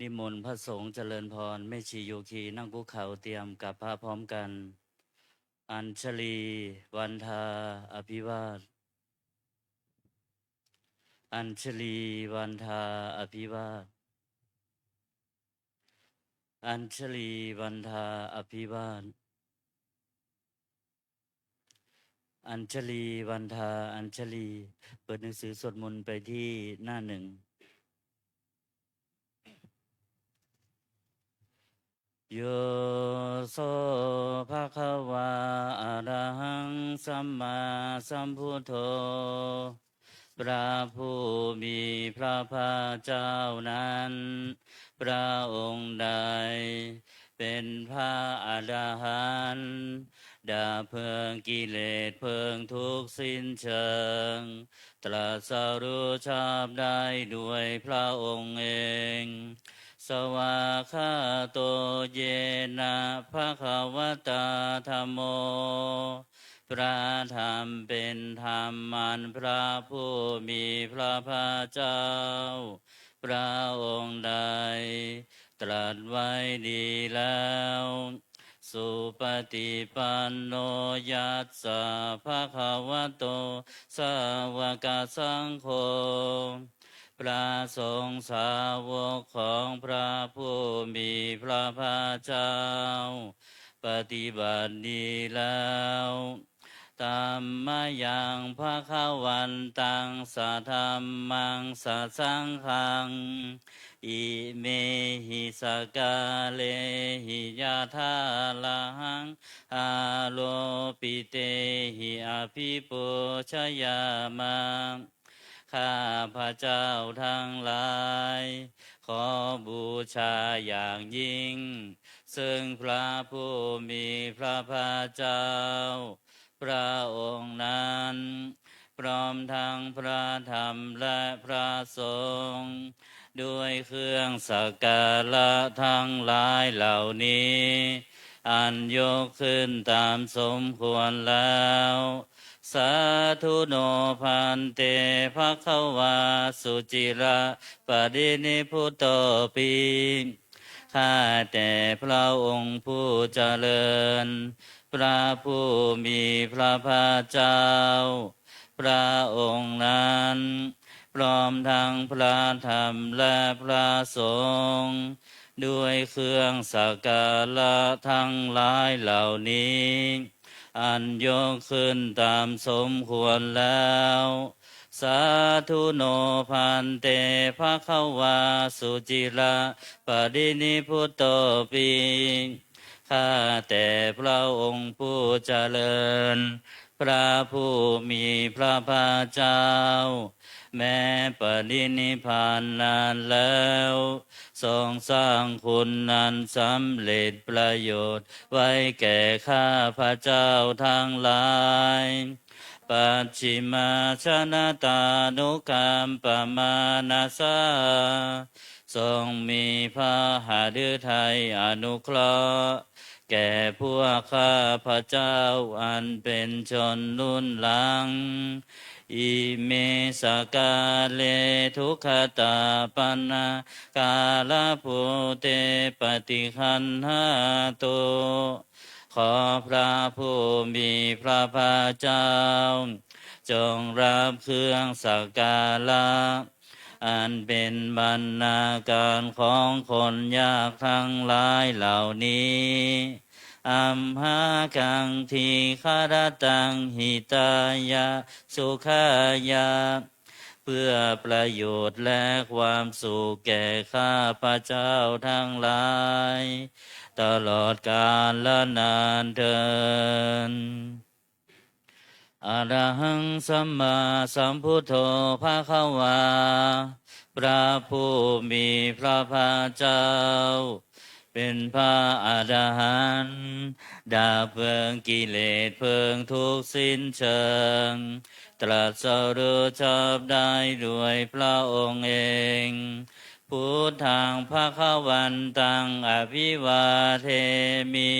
นิมนต์พระสงฆ์เจริญพรแม่ชีโยคีนั่งคุกเข่าเตรียมกับพระพร้อมกัน อัญชลีวันทาอภิวาทอัญชลีวันทาอภิวาทอัญชลีวันทาอภิวาทอัญชลีวันทาอัญชลีเปิดหนังสือสวดมนต์ไปที่หน้าหนึ่งโยโสภะคะวาอะระหังสัมมาสัมพุทโธพระผู้มีพระภาคเจ้านั้นพระองค์ใดเป็นพระอรหันต์ดับเพลิงกิเลสเพลิงทุกข์สิ้นเชิงตรัสรู้ชอบได้ด้วยพระองค์เองสวากขาโตเยนะภะคะวะตาธัมโมพระธรรมเป็นธรรมมันพระผู้มีพระภาคเจ้าพระองค์ใดตรัสไว้ดีแล้วสุปฏิปันโนยัสสะภะคะวะโตสาวกสังโฆพระสงฆ์สาวกของพระผู้มีพระภาคเจ้าปฏิบัติดีแล้วตัมมายังภะคะวันตังสัทธัมมังสัสสังฆังอิเมหิสกาเลหิยะทาลังอาโลปิเตหิอภิปุชยามาข้าพระเจ้าทั้งหลายขอบูชาอย่างยิ่งซึ่งพระผู้มีพระภาคเจ้าพระองค์นั้นพร้อมทั้งพระธรรมและพระสงฆ์ด้วยเครื่องสักการะทั้งหลายเหล่านี้อันยกขึ้นตามสมควรแล้วสาธุโนพันเตภควาสุจิระปรินิพุตโตปิข้าแต่พระองค์ผู้เจริญพระผู้มีพระภาคเจ้าพระองค์นั้นพร้อมทั้งพระธรรมและพระสงฆ์ด้วยเครื่องสักการะทั้งหลายเหล่านี้อันยกขึ้นตามสมควรแล้วสาธุโนพันเตภควาสุจิระปรินิพุตโตปิข้าแต่พระองค์ผู้เจริญพระผู้มีพระภาคเจ้าแม้ปรินิพพานนานแล้วทรงสร้างคุณนั้นสำเร็จประโยชน์ไว้แก่ข้าพระเจ้าทั้งหลายปัจฉิมาชนะตานุกรรมปมานาสาทรงมีพระหฤทัยอนุเคราะห์แก่พวกข้าพระเจ้าอันเป็นชนรุ่นหลังอิเมสกาเลทุกขตาปันนากาลภูเตปฏิคันหาตุขอพระผู้มีพระภาคเจ้าจงรับเครื่องสักการะอันเป็นบรรณาการของคนยากทั้งหลายเหล่านี้อัมหากังทีฆารตังหิตายะสุขายะเพื่อประโยชน์และความสุขแก่ข้าพระเจ้าทั้งหลายตลอดกาลและนานเทอญอะระหังสัมมาสัมพุทโธภะคะวาพระผู้มีพระภาคเจ้าเป็นพระอรหันต์ดับเพลิงกิเลสเพลิงทุกข์สิ้นเชิงตรัสรู้ชอบได้ด้วยพระองค์เองพุทธังภควันตังอภิวาเทมิ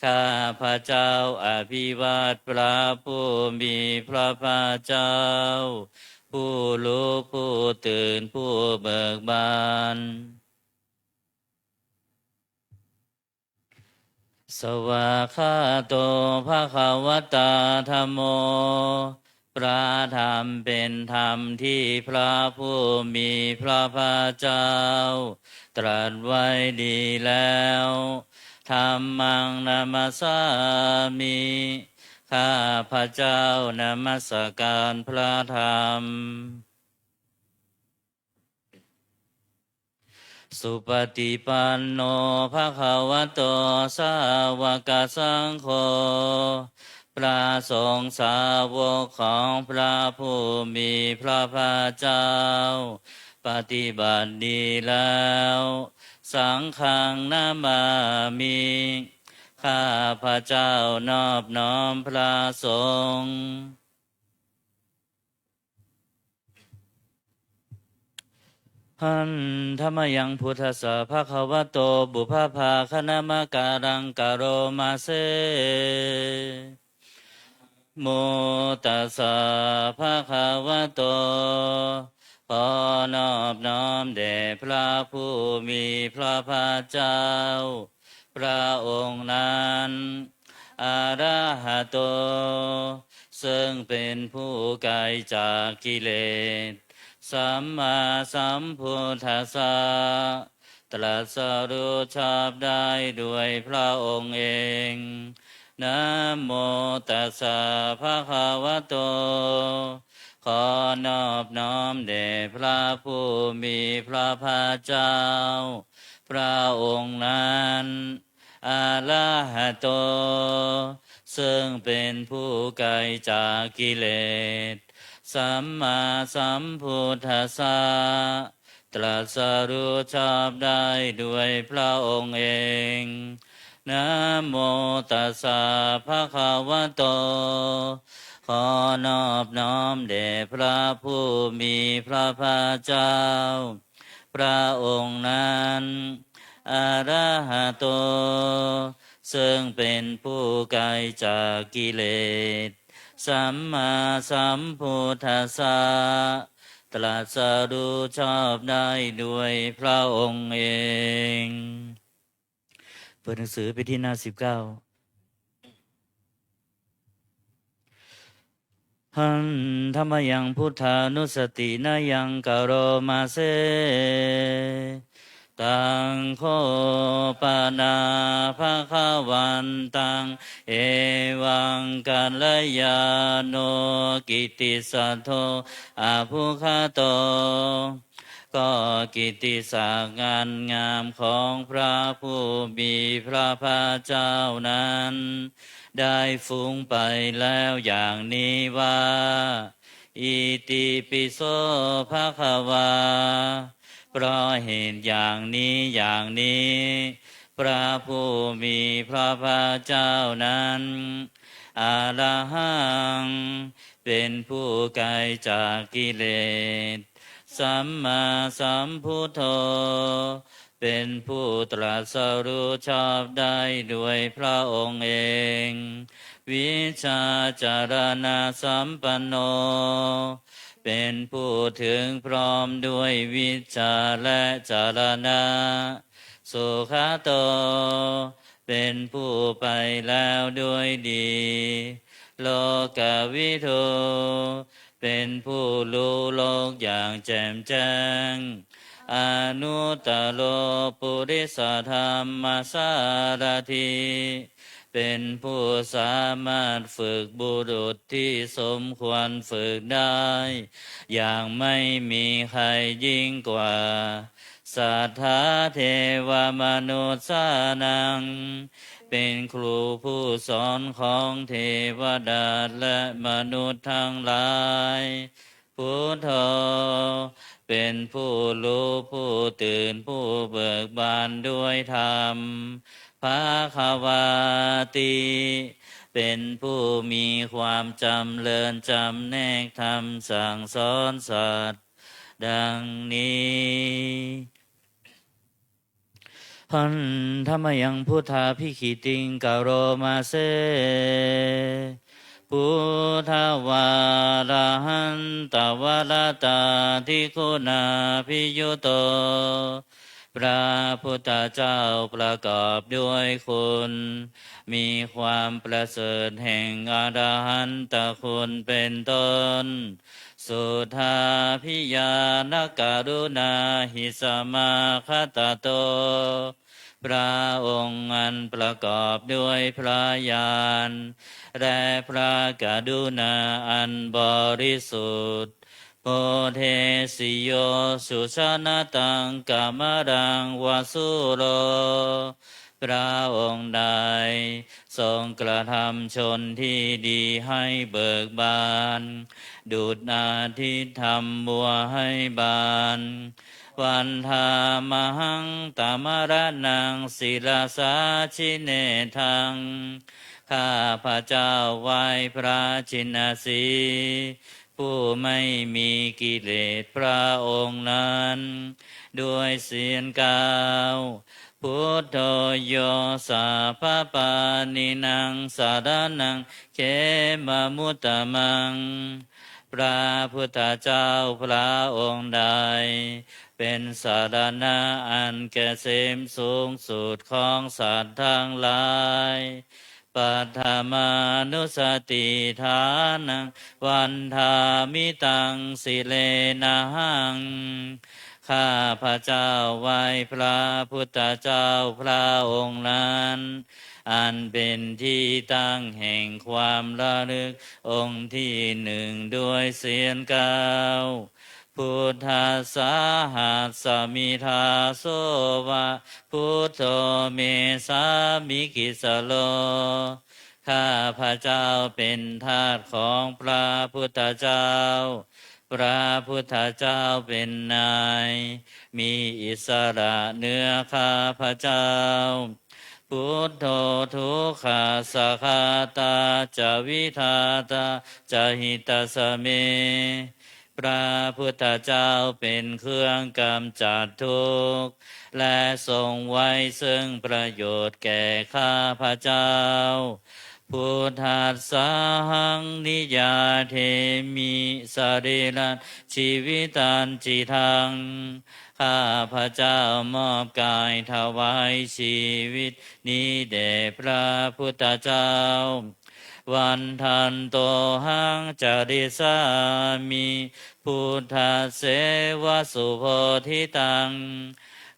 ข้าพระเจ้าอภิวาทพระผู้มีพระภาคเจ้าผู้รู้ผู้ตื่นผู้เบิกบาน สวากขาโตภะคะวตาธัมโมพระธรรมเป็นธรรมที่พระผู้มีพระภาคเจ้าตรัสไว้ดีแล้วธัมมังนามัสสามิข้าพระเจ้านมัสการพระธรรมสุปฏิปันโนภะคะวะโตสาวกสังโฆพระสงฆ์สาวกของพระผู้มีพระภาคเจ้าปฏิบัติดีแล้วสังฆังนามามิข้าพระเจ้านอบน้อมพระสงฆ์หันธรรมยังพุทธสสะภะคะวะโตบุพภาคณมการังกโรมาเซโมตัสสะภะคะวะโตขอนอบน้อมแด่พระผู้มีพระภาคเจ้าพระองค์นั้นอะระหะโตซึ่งเป็นผู้ไกลจากกิเลสสัมมาสัมพุทธัสสะตรัสรู้ชอบได้ด้วยพระองค์เองนะโมตัสสะภะคะวะโตขอนอบน้อมแด่พระผู้มีพระภาคเจ้าพระองค์นั้นอะระหะโตซึ่งเป็นผู้ไกลจากกิเลสสัมมาสัมพุทธัสสะตรัสรู้ชอบได้ด้วยพระองค์เองนะโมตัสสะภะคะวะโตขอนอบน้อมแด่พระผู้มีพระภาคเจ้าพระองค์นั้นอะระหะโตซึ่งเป็นผู้ไกลจากกิเลสสัมมาสัมพุทธัสสะตรัสรู้ชอบได้ด้วยพระองค์เองเปิดหนังสือไปที่หน้า19หันธรรมยังพุทธานุสตินายังกโรมาเซตังโคปนาภะคะวันตังเอวังกัลยาโนกิตติสัทโธอาภุคโตก็กิตติศักดิ์งานงามของพระผู้มีพระภาคเจ้านั้นได้ฟุ้งไปแล้วอย่างนี้ว่าอิติปิโสภะคะวาเพราะเหตุอย่างนี้พระผู้มีพระภาคเจ้านั้นอะระหังเป็นผู้ไกลจากกิเลสสัมมาสัมพุทโธเป็นผู้ตรัสรู้ชอบได้ด้วยพระองค์เองวิชาจารณะสัมปันโนเป็นผู้ถึงพร้อมด้วยวิชาและจารณะสุขโตเป็นผู้ไปแล้วด้วยดีโลกวิทูเป็นผู้รู้โลกอย่างแจ่มแจ้งอนุตตโลปุริสธรรมสารถีเป็นผู้สามารถฝึกบุรุษที่สมควรฝึกได้อย่างไม่มีใครยิ่งกว่าสัทธาเทวมนุษย์สานังเป็นครูผู้สอนของเทวดาและมนุษย์ทั้งหลายพุทโธเป็นผู้รู้ผู้ตื่นผู้เบิกบานด้วยธรรมภคะวาติเป็นผู้มีความจำเริญจำแนกธรรมสั่งสอนสัตว์ดังนี้หันธรรมยังพุทธาภิขิติงกโรมาเซพุทธวาระหันตวรตาทิคุณาภิยุโต พระพุทธเจ้าประกอบด้วยคุณมีความประเสริฐแห่งอรหันตคุณเป็นต้นสุทาพิยานการุณาหิสมาคตโตพระองค์อันประกอบด้วยพระญาณและพระกรุณาอันบริสุทธิ์โพเทสิโยสุชนะตังกามรังวาสุโรพระองค์ใดทรงกระทำชนที่ดีให้เบิกบานดุจอาทิตย์ทำบัวให้บานวันธามหังตามรนังศิลาสาชิเนทังข้าพระเจ้าไหว้พระชินสีผู้ไม่มีกิเลสพระองค์นั้นด้วยเสียงกล่าวพุทโธโยสาภาปานินางสารนังเขมมุตตมังพระพุทธเจ้าพระองค์ใดเป็นสารณะอันเกษมสูงสุดของสัตว์ทั้งหลายปัฏฐามานุสติฐานังวันธามิตังสิเลนะหังข้าพระเจ้าไหว้พระพุทธเจ้าพระองค์นั้นอันเป็นที่ตั้งแห่งความระลึกองค์ที่หนึ่งด้วยเสียงกล่าวพุทธัสสะหัสสมิทาโสวะพุทโธเมสามิกิสโลข้าพระเจ้าเป็นทาสของพระพุทธเจ้าพระพุทธเจ้าเป็นนายมีอิสระเหนือข้าพระเจ้าพุทโธทุกขาสัคาตาจาวิทาตาจาหิตาสเมพระพุทธเจ้าเป็นเครื่องกำจัดทุกข์และทรงไว้ซึ่งประโยชน์แก่ข้าพระเจ้าพุทธัสสะหังนิยาเทมิสรีรังชีวิตันจิทังข้าพระเจ้ามอบกายถวายชีวิตนี้แด่พระพุทธเจ้าวันทันโตหังจาริสามิพุทธเสวสุโพธิตัง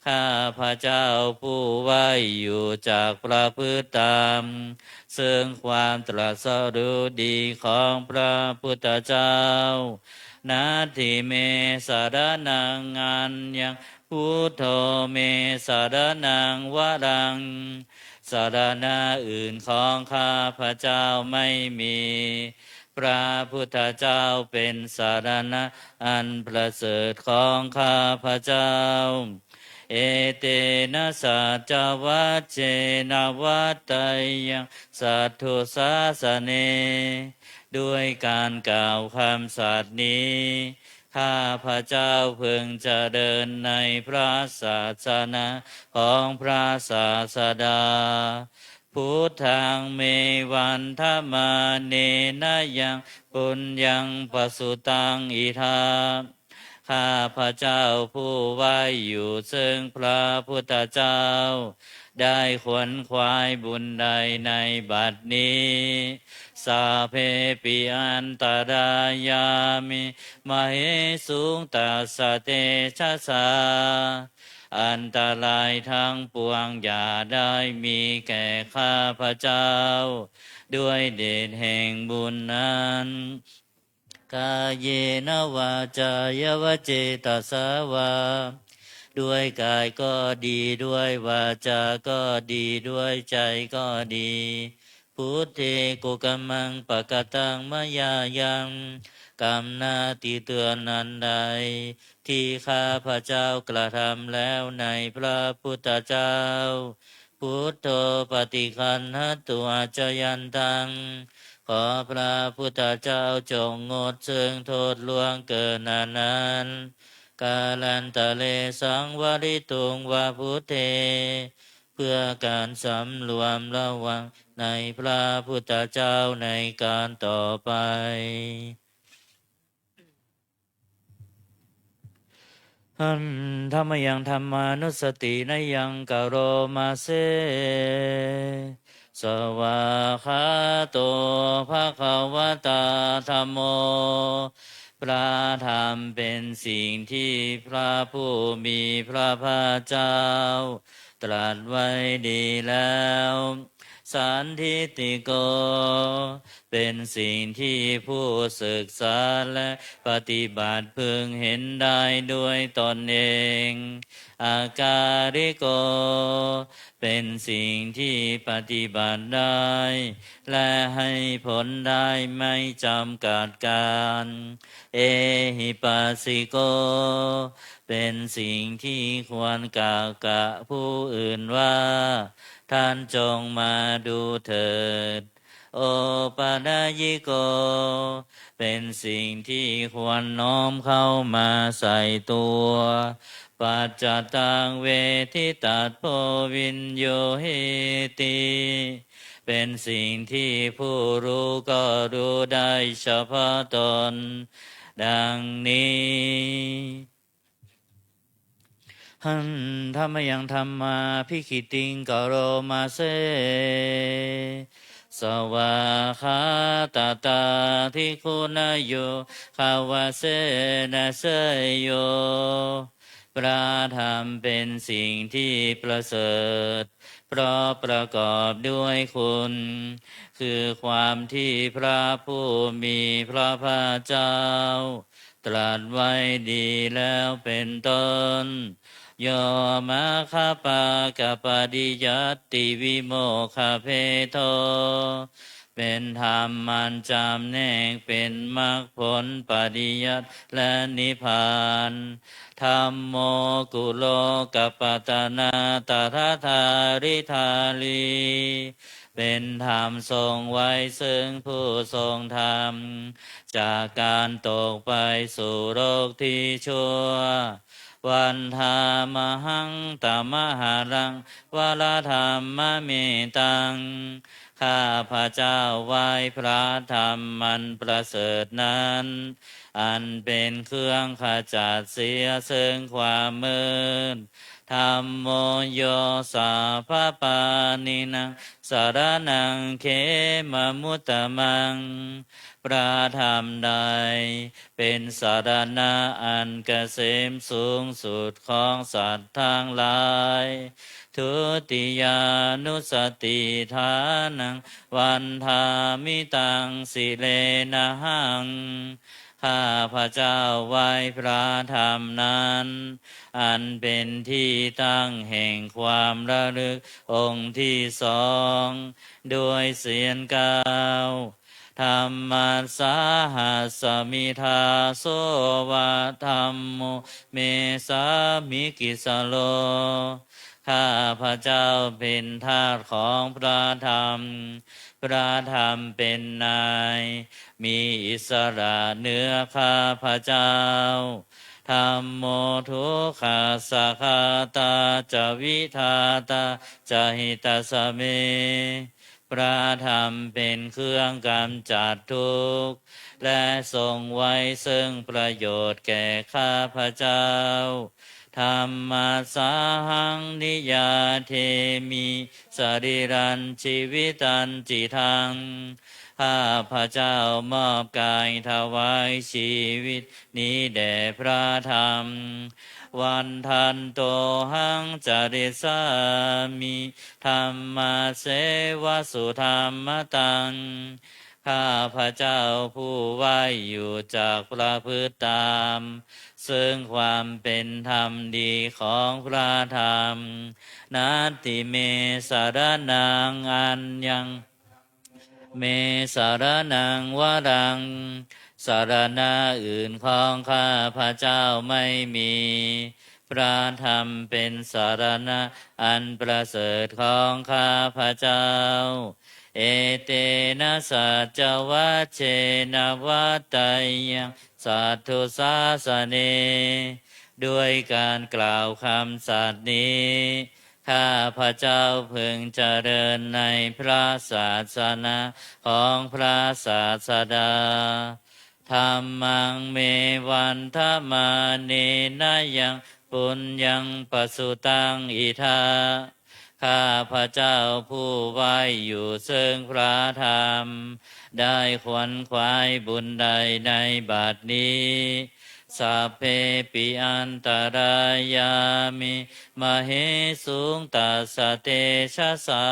ข้าพระเจ้าผู้ไหวอยู่จากประพฤติตามซึ่งความตรัสรู้ดีของพระพุทธเจ้านาทิเมสารนังอันยังพุทโธเมสารนังวรังสารณะอื่นของข้าพระเจ้าไม่มีพระพุทธเจ้าเป็นสารณะอันประเสริฐของข้าพระเจ้าเอเตนะสัจวัจเจนะวัตตายังสัทธุสาสเนด้วยการกล่าวคำสัตย์นี้ข้าพระเจ้าพึงจะเดินในพระศาสนาของพระศาสดาพุทธังเมวันธรรมาเนนะยังปุญญังปสุตังอิทาข้าพระเจ้าผู้ไหวอยู่ซึ่งพระพุทธเจ้าได้ขวนขวายบุญใดในบัดนี้สาเพปิอันตรายามิมเหสุงตัสสะเตชะสาอันตรายทั้งปวงอย่าได้มีแก่ข้าพระเจ้าด้วยเดชแห่งบุญนั้นกายเยนวาจายวเจตสาวาด้วยกายก็ดีด้วยวาจาก็ดีด้วยใจก็ดีพุทเทกุกัมมังปะกตังมยายังกรรมนาติเตือนนันใดที่ข้าพระเจ้ากระทำแล้วในพระพุทธเจ้าพุทโธปฏิคันหตัวจยันตังขอพระพุทธเจ้าจงงดซึ่งโทษล่วงเกินนั้นกาลันตะเลสังวริตุงวาพุทเทเพื่อการสำรวมระวังในพระพุทธเจ้าในการต่อไป หันธรรมยังธรรมานุสตินยังกโรมาเซสวาคาโตภะคะวะตาธัมโมพระธรรมเป็นสิ่งที่พระผู้มีพระภาคเจ้าตรัสไว้ดีแล้วสันทิฏฐิโกเป็นสิ่งที่ผู้ศึกษาและปฏิบัติพึงเห็นได้ด้วยตนเองอาการิโกเป็นสิ่งที่ปฏิบัติได้และให้ผลได้ไม่จำกัดการเอหิปัสสิโกเป็นสิ่งที่ควรกล่าวกับผู้อื่นว่าท่านจงมาดูเถิดโอปาญญิโกเป็นสิ่งที่ควรน้อมเข้ามาใส่ตัวปัจจตังเวทิตัสโพวินโยเหติเป็นสิ่งที่ผู้รู้ก็รู้ได้เฉพาะตนดังนี้หันธรรมยังธรรมาภิคิติงกโรมาเซสวาคาตาตาทิคุณโยภาวะเสนะเสยโยพระธรรมเป็นสิ่งที่ประเสริฐเพราะประกอบด้วยคุณคือความที่พระผู้มีพระภาคเจ้าตรัสไว้ดีแล้วเป็นต้นโยมาคาปากปฏิยัตติวิโมคเพโทเป็นธรรมมันจำแนกเป็นมรรคผลปฏิยัติและนิพพานธัมโมกุโลกัปปตนาตถาธาริธาลีเป็นธรรมทรงไว้ซึ่งผู้ทรงธรรมจากการตกไปสู่โลกที่ชั่ววันธามหังตมหารังวรธรรมเมตังข้าพระเจ้าไหว้พระธรรมมันประเสริฐนั้นอันเป็นเครื่องขจัดเสียซึ่งความมืดธัมโมโยสาภปานินังสารนังเขมมุตตมังพระธรรมใดเป็นสารณะอันเกษมสูงสุดของสัตว์ทั้งหลายทุติยานุสติฐานังวันธามิตังสิเลนะหังข้าพระเจ้าไหว้พระธรรมนั้นอันเป็นที่ตั้งแห่งความระลึกองค์ที่สองด้วยเสียงกล่าวธรรมัสสาหัสสมิทาโสวะธัมโมเมสามิกิสโลข้าพระเจ้าเป็นทาสของพระธรรมพระธรรมเป็นนายมีอิสระเหนือข้าพระเจ้าธัมโมทุกขาสัคาตาจวิทาตาจหิตาสเมพระธรรมเป็นเครื่องกำจัดทุกข์และทรงไว้ซึ่งประโยชน์แก่ข้าพระเจ้าธรรมัสสาหังนิยาเทมิสริรันชีวิตันจิทังข้าพระเจ้ามอบกายถวายชีวิตนี้แด่พระธรรมวันทันโตหังจริสามิธรรมเสวสุธรรมตังข้าพระเจ้าผู้ไหวอยู่จากประพฤติตามซึ่งความเป็นธรรมดีของพระธรรมนาติเมสารนังอันยังเมสารนังวรังสารณะอื่นของข้าพระเจ้าไม่มีพระธรรมเป็นสารณะอันประเสริฐของข้าพระเจ้าเอเตนะสัจจวัชเชนะวัตตยังสัทธุสาสเนด้วยการกล่าวคำสัตย์นี้ข้าพระเจ้าพึงเจริญในพระศาสนาของพระศาสดา ธัมมังเมวันทมาเนนะยังปุญญังปสุตังอิทาข้าพระเจ้าผู้ไว้อยู่ซึ่งพระธรรมได้ขวนขวายบุญใดในบัดนี้สัพเพปิอันตรายามิมเหสุงตัสสะเตชะสา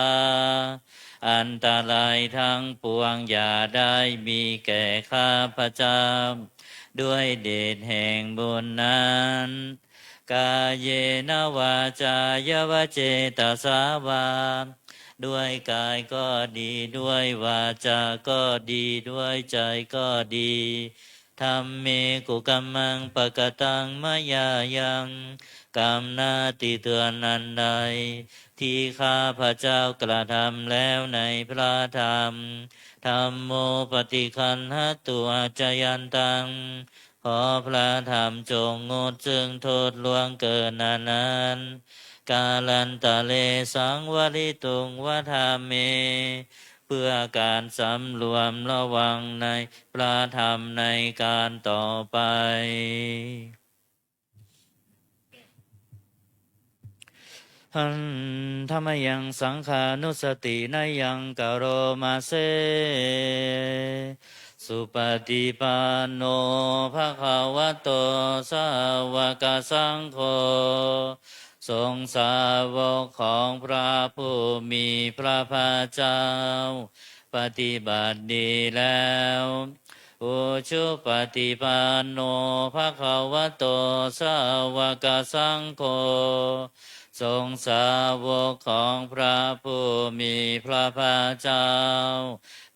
อันตรายทั้งปวงอย่าได้มีแก่ข้าพระเจ้าด้วยเดชแห่งบุญนั้นกายเยนวาจายวเจตสาวาด้วยกายก็ดีด้วยวาจาก็ดีด้วยใจก็ดีธัมเมกุกัมมังปะกตังมยายังกรรมนาติเตือนนันใดที่ข้าพระเจ้ากระทำแล้วในพระธรรมธัมโมปฏิคันหตัวจยันตังขอพระธรรมจงงดซึ่งโทษล่วงเกินนั้นกาลันตะเลสังวริตุงวธาเมเพื่อการสำรวมระวังในพระธรรมในการต่อไปหันธรรมยังสังขานุสตินายังกโรมาเซสุปฏิปันโนภะคะวะโตสาวกสังโฆทรงสาวกของพระผู้มีพระภาคเจ้าปฏิบัติดีแล้วอุชุปฏิปันโนภะคะวะโตสาวกสังโฆทรงสาวกของพระผู้มีพระภาคเจ้า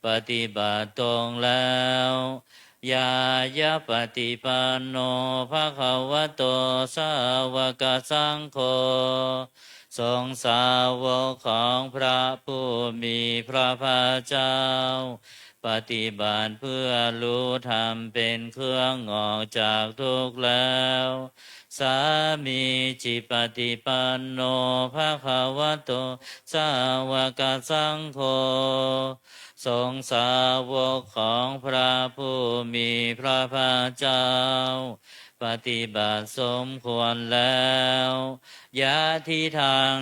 ปฏิบัติตรงแล้วยายะปฏิปันโนภะคะวะโตสาวกสังโฆทรงสาวกของพระผู้มีพระภาคเจ้าปฏิบัติเพื่อรู้ธรรมเป็นเครื่องออกจากทุกข์แล้วสามีจิปฏิปันโนภะคะวะโตสาวกสังโฆทรงสาวกของพระผู้มีพระภาคเจ้าปฏิบัติสมควรแล้วยะทิทาง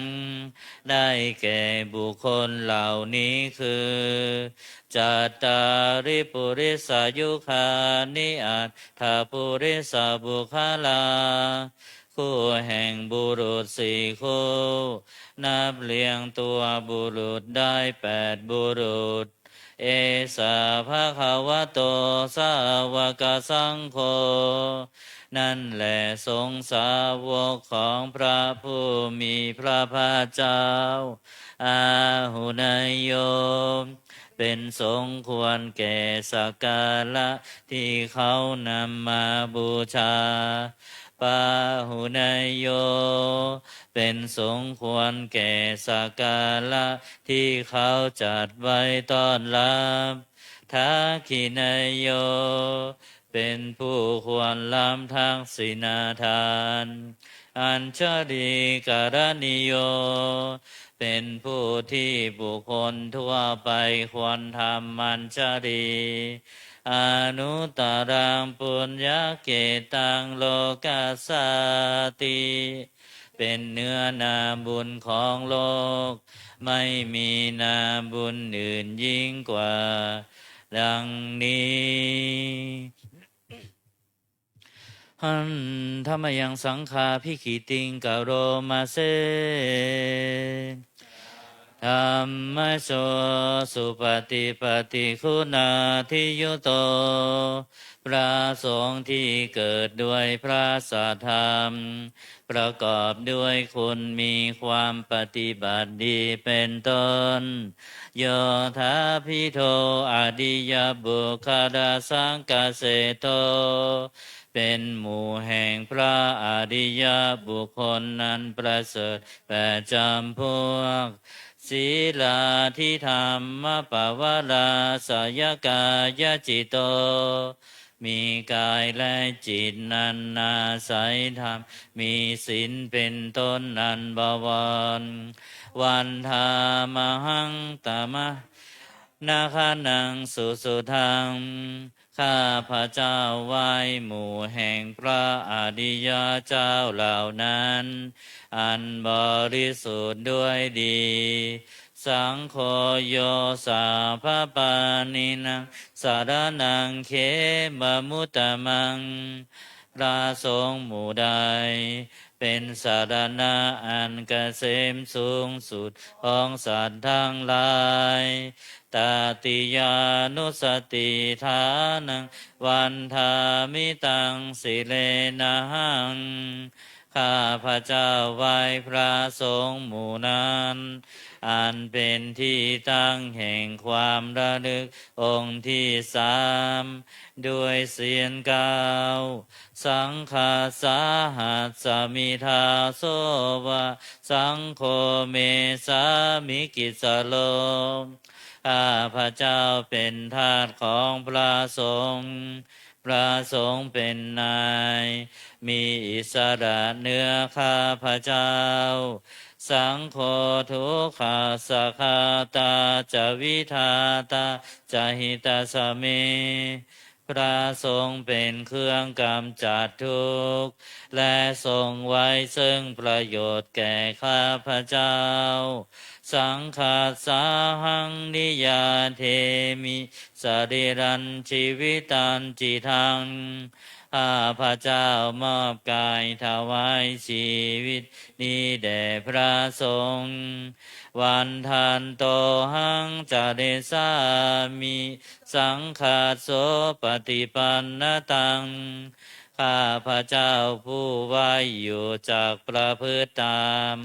ได้แก่บุคคลเหล่านี้คือจัตตาริปุริสายุคานิอัตถปุริสบุคลาคู่แห่งบุรุษสี่คู่นับเรียงตัวบุรุษได้8บุรุษเอสาภะคะวะโตสาวกสังโฆนั่นแหละทรงสาวกของพระผู้มีพระภาคเจ้าอาหุนายโยเป็นสงควรแก่สักการะที่เขานำมาบูชาปาหุนายโยเป็นสงควรแก่สักการะที่เขาจัดไว้ต้อนรับทักขินายโยเป็นผู้ควรล้ำทางศีลทานอัญชลีการณิโยเป็นผู้ที่บุคคลทั่วไปควรทำมัญชลีอนุตตรังปุญญเกตังโลกัสสติเป็นเนื้อนาบุญของโลกไม่มีนาบุญอื่นยิ่งกว่าดังนี้หันธรรมยังสังฆาภิกิติงกโรมาเซธรรมโสสุปฏิปฏิคุณาทิยุโตพระสงฆ์ที่เกิดด้วยพระสัทธรรมประกอบด้วยคุณมีความปฏิบัติดีเป็นต้นโยธาภิโทอดิยบุคดาสังกเสโตเป็นหมู่แห่งพระอริยบุคคลนั้นประเสริฐ8จำพวกศีลาทิธรรมปวาราสยกายจิตโตมีกายและจิตนันนาศัยธรรมมีศีลเป็นต้นนันบวรวันธามหังตมะนาคานังสุสุทัง ข้าพระเจ้าไหว้หมู่แห่งพระอริยเจ้าเหล่านั้น อันบริสุทธิ์ด้วยดี สังโฆโยสาภาปานินังสารนังเขมมุตตมังพระสงฆ์หมู่ใดเป็นสารณะอันเกษมสูงสุดของสัตว์ทั้งหลายตาติยานุสติฐานังวันทามิตังสิเลนะหังข้าพระเจ้าไหว้พระสงฆ์หมู่นั้นอันเป็นที่ตั้งแห่งความระลึกองค์ที่สามด้วยเสียงกล่าวสังฆาสาหัสสมิทาโสวะสังโฆเมสามิกิสโลข้าพระเจ้าเป็นทาสของพระสงฆ์พระสงฆ์เป็นนายมีอิสระเหนือข้าพระเจ้าสังโฆทุกขาสะคาตาจวิทาตาจหิตาสเมพระสงฆ์เป็นเครื่องกำจัดทุกข์และทรงไว้ซึ่งประโยชน์แก่ข้าพระเจ้าสังฆาสาหังนิยาเทมิสริรันชีวิตันจิทังข้าพระเจ้ามอบกายถวายชีวิตนี้แด่พระสงฆ์วันทันโตหังจเดสามิสังฆาโสปฏิปันนตังข้าพระเจ้าผู้ไว้อยู่จากประพฤติตาม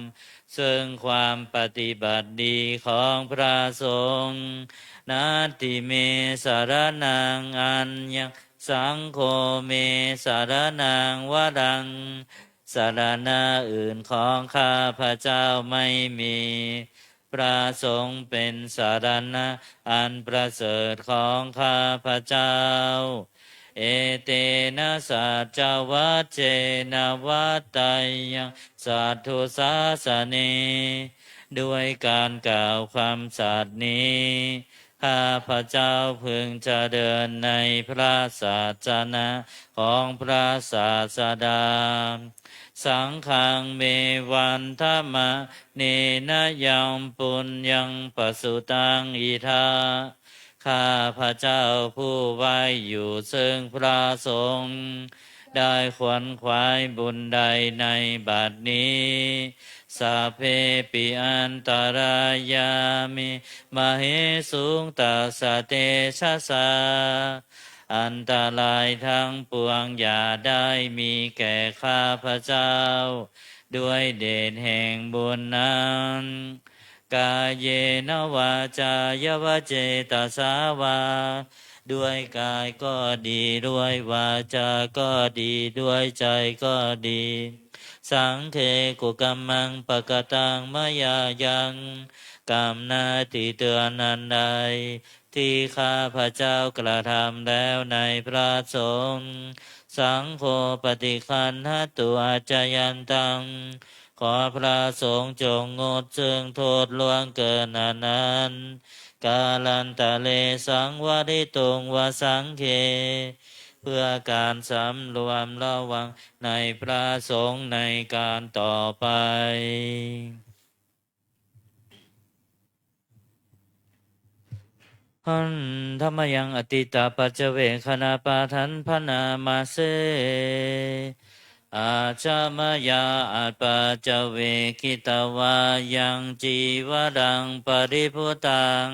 ซึ่งความปฏิบัติดีของพระสงฆ์นาติเมสารนังอัญญังสังโฆเมสารนังวรังสารณะอื่นของข้าพระเจ้าไม่มีพระสงฆ์เป็นสารณะอันประเสริฐของข้าพระเจ้าเอเตนะสัจจวัจเจนะวัตตายังสัทธุสาสเนด้วยการกล่าวคำสัตย์นี้ข้าพระเจ้าพึงจะเดินในพระศาสนาของพระศาสดาสังฆังเมวันธรรมะเนนะยังปุญญังปสุตังอิทาข้าพระเจ้าผู้ไว้อยู่ซึ่งพระสงฆ์ได้ขวนขวายบุญใดในบัดนี้สัพเพปิอันตรายามิมเหสุงตัสสะเตชะสาอันตรายทั้งปวงอย่าได้มีแก่ข้าพระเจ้าด้วยเดชแห่งบุญนั้นกายเยนวาจายวเจตสาวาด้วยกายก็ดีด้วยวาจาก็ดีด้วยใจก็ดีสังเคกุกัมมังปะกตังมยายังกรรมหน้าที่เตือนนันใดที่ข้าพระเจ้ากระทำแล้วในพระสงฆ์สังโฆปฏิคันหตุอาจายันตังขอพระสงฆ์จงงดซึ่งโทษล่วงเกินอนันต์กาลันตะเลสังวริตุงวสังเคเพื่อการสำรวมระวังในพระสงฆ์ในการต่อไปหันธรรมยังอติตาปัจเจเวคณาปาทันพนามาเสอาจามายาอัปปัจเจเวกิตวายังจีวรังปริพุตัง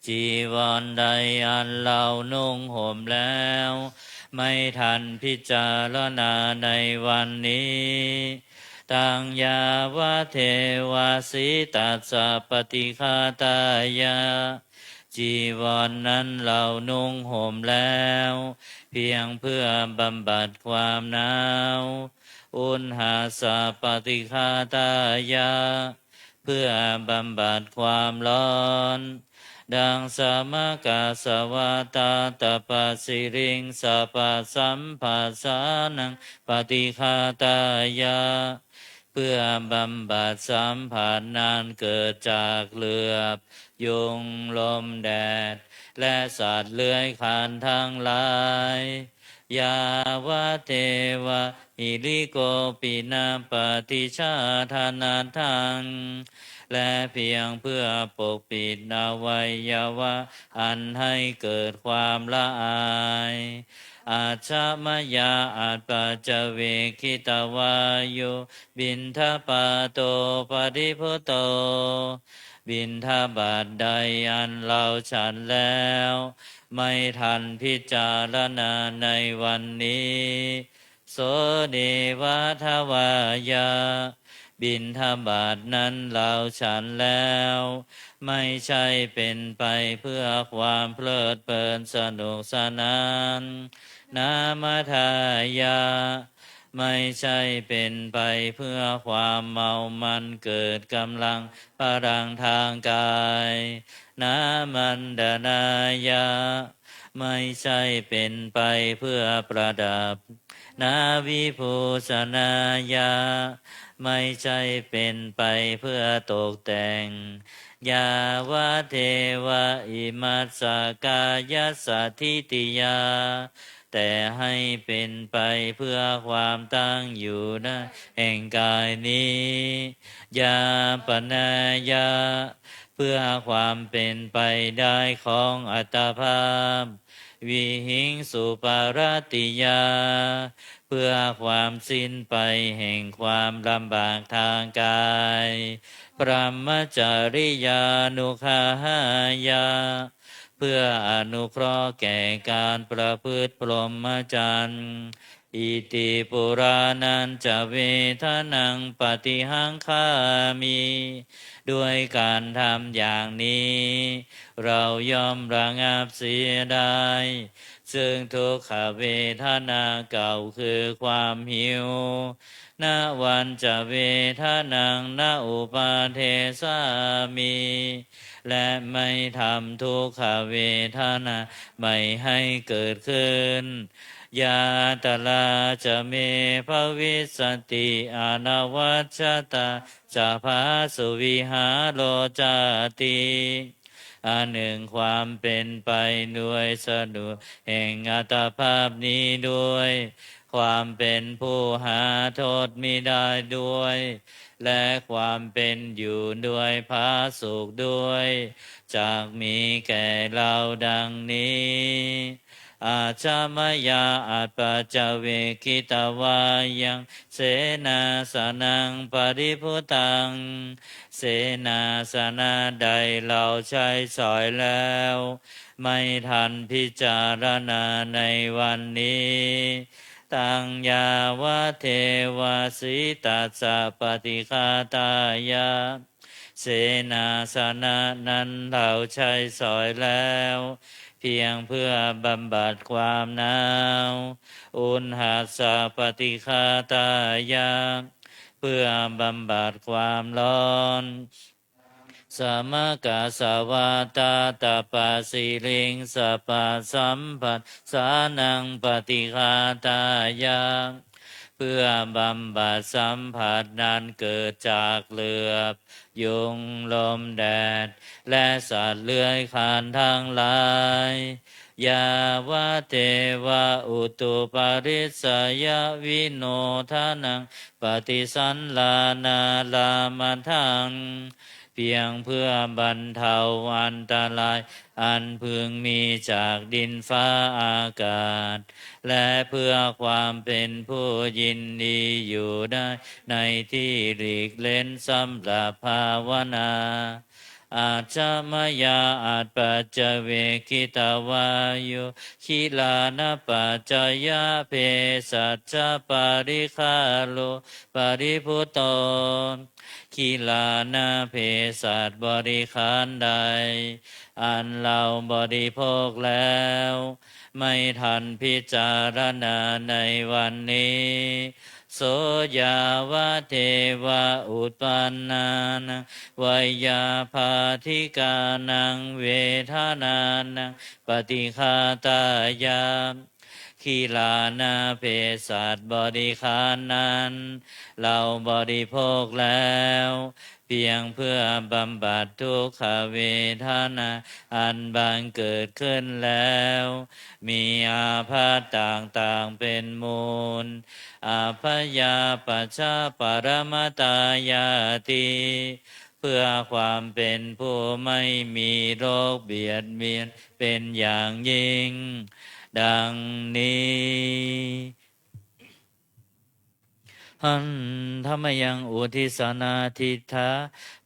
จีวรใดอันเรานุ่งห่มแล้วไม่ทันพิจารณาในวันนี้ตังยาวะเทวาสิตัสสะปฏิฆาตายาจีวรนนั้นเรานุ่งห่มแล้วเพียงเพื่อบำบัดความหนาวอุณหาสะปฏิฆาตายาเพื่อบำบัดความร้อนดังสามกาสวาตาตปะสิริงสัพพสัมภาสานังปฏิฆาตายา เพื่อบำบัดสัมผัสนั้นเกิดจากเหลือบยุงลมแดดและสัตว์เลื้อยคลานทั้งหลายยาวะเทวะหิริโกปินาปฏิชาธานาทังและเพียงเพื่อปกปิดอวัยวะอันให้เกิดความละอายอาชมยาอาจปัจจเวคิตวายุบินทปาโตปฏิพุตโตบิณฑบาตใดอันเราฉันแล้วไม่ทันพิจารณาในวันนี้โสเดวะทวายาบิณฑบาตนั้นเราฉันแล้วไม่ใช่เป็นไปเพื่อความเพลิดเพลินสนุกสนานนามทายาไม่ใช่เป็นไปเพื่อความเมามันเกิดกำลังพลังทางกายนามันดานายาไม่ใช่เป็นไปเพื่อประดับนาวิภูสนายาไม่ใช่เป็นไปเพื่อตกแต่งยาวะเทวะอิมัสสกายสัทธิติยาแต่ให้เป็นไปเพื่อความตั้งอยู่ได้แห่งกายนี้ยาปนายาเพื่อความเป็นไปได้ของอัตภาพวิหิงสุปารติยาเพื่อความสิ้นไปแห่งความลำบากทางกายพรหมจริยานุคาหายาเพื่ออนุเคราะห์แก่การประพฤติพรหมจรรย์อิติปุรานันจะเวทนังปฏิหังคามีด้วยการทำอย่างนี้เราย่อมระงับเสียได้ซึ่งทุกขเวทนาเก่าคือความหิวณวันจะเวทนังณอุปาเทสามีและไม่ทำทุกขเวทนาไม่ให้เกิดขึ้นยาตลาจะเมภวิสติอนวัชตาจะพาสุวิหาโลจาติอันหนึ่งความเป็นไปด้วยสะดวกแห่งอัตภาพนี้ด้วยความเป็นผู้หาโทษมิได้ด้วยและความเป็นอยู่ด้วยพาสุขด้วยจากมีแก่เราดังนี้อาชามยาอาปัจจเวคิตวายังเสนาสนังปริพุตังเสนาสนะใดเราใช้สอยแล้วไม่ทันพิจารณาในวันนี้ตังยาวะเทวาสิตัสสะปฏิฆาตายาเสนาสนะนั้นเราใช้สอยแล้วเพียงเพื่อบำบัดความหนาวอุณหัสสะปฏิฆาตายาเพื่อบำบัดความร้อนสมกาสวาตาตาปาสิลิงสปะสัมปัสสานังปฏิฆาตายาเพื่อบำบัดสัมผัสนั้นเกิดจากเหลือบยุงลมแดดและสัตว์เลื้อยคลานทั้งหลายยาวะเทวะอุตุปาริสยวิโนทานังปฏิสันลานาลามาทังเพียงเพื่อบรรเทาอันตรายอันพึงมีจากดินฟ้าอากาศและเพื่อความเป็นผู้ยินดีอยู่ได้ในที่หลีกเล้นสำหรับภาวนาอาจามยาอาจปัจจเวคิตวายุคิลานปัจจยาเพสัจจปาริคาโลปาริพุตโตคิลานาเพสัตบริขารใดอันเราบริโภคแล้วไม่ทันพิจารณาในวันนี้โสยาวะเทวะอุปปันนานังวยาภาธิกานังเวทานานังปฏิฆาตายาแ ขีลานาเพสัตบริขารนั้นเราบริโภคแล้วเพียงเพื่อบำบัดทุกขเวทนาอันบังเกิดขึ้นแล้วมีอาพาธต่างๆเป็นมูลอาพยาปัชชาปรมตายาติเพื่อความเป็นผู้ไม่มีโรคเบียดเบียนเป็นอย่างยิ่งดังนี้หันธรรมยังอุทิสนาทิทา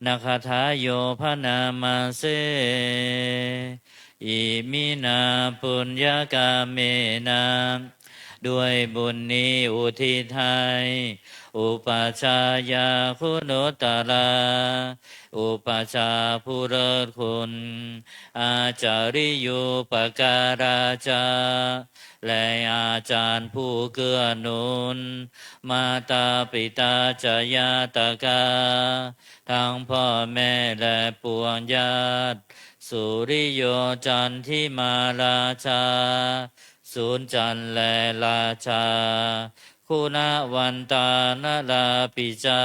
นาคาทายโยพนามาเสอิมินาปุญญากาเมนาด้วยบุญนี้อุทิศให้อุปชายาคุณุตตะอุปชาผู้เลิศคุณอาจาริยุปการาจาและอาจารย์ผู้เกื้อหนุนมาตาปิตาจายาตกาทั้งพ่อแม่และปวงญาติสุริโยจันทิมาราชาศูนย์จันทร์และราชาคุณวันตานลาปิจา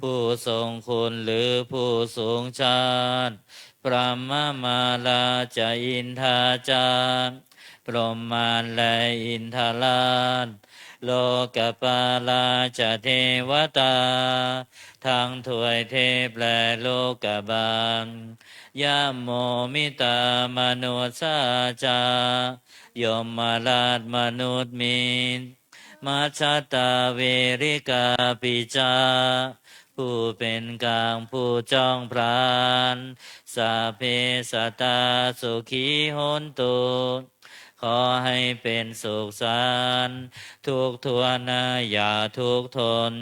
ผู้ทรงคุณหรือผู้สูงชาติพระมาลาจะอินทาจารพรหมานและอินทราชโลกปาลาจะเทวตาทั้งถวยเทพและโลกบาลยะโมมิตามนุสาจายมมาลาดมนุษย์มิตรมัชฌตาเวริกาปิจาผู้เป็นกลางผู้จ้องพรานสัพเพสัตตาสุขีโหนตุขอให้เป็นสุขสันต์ทุกทวนาอย่าทุกทน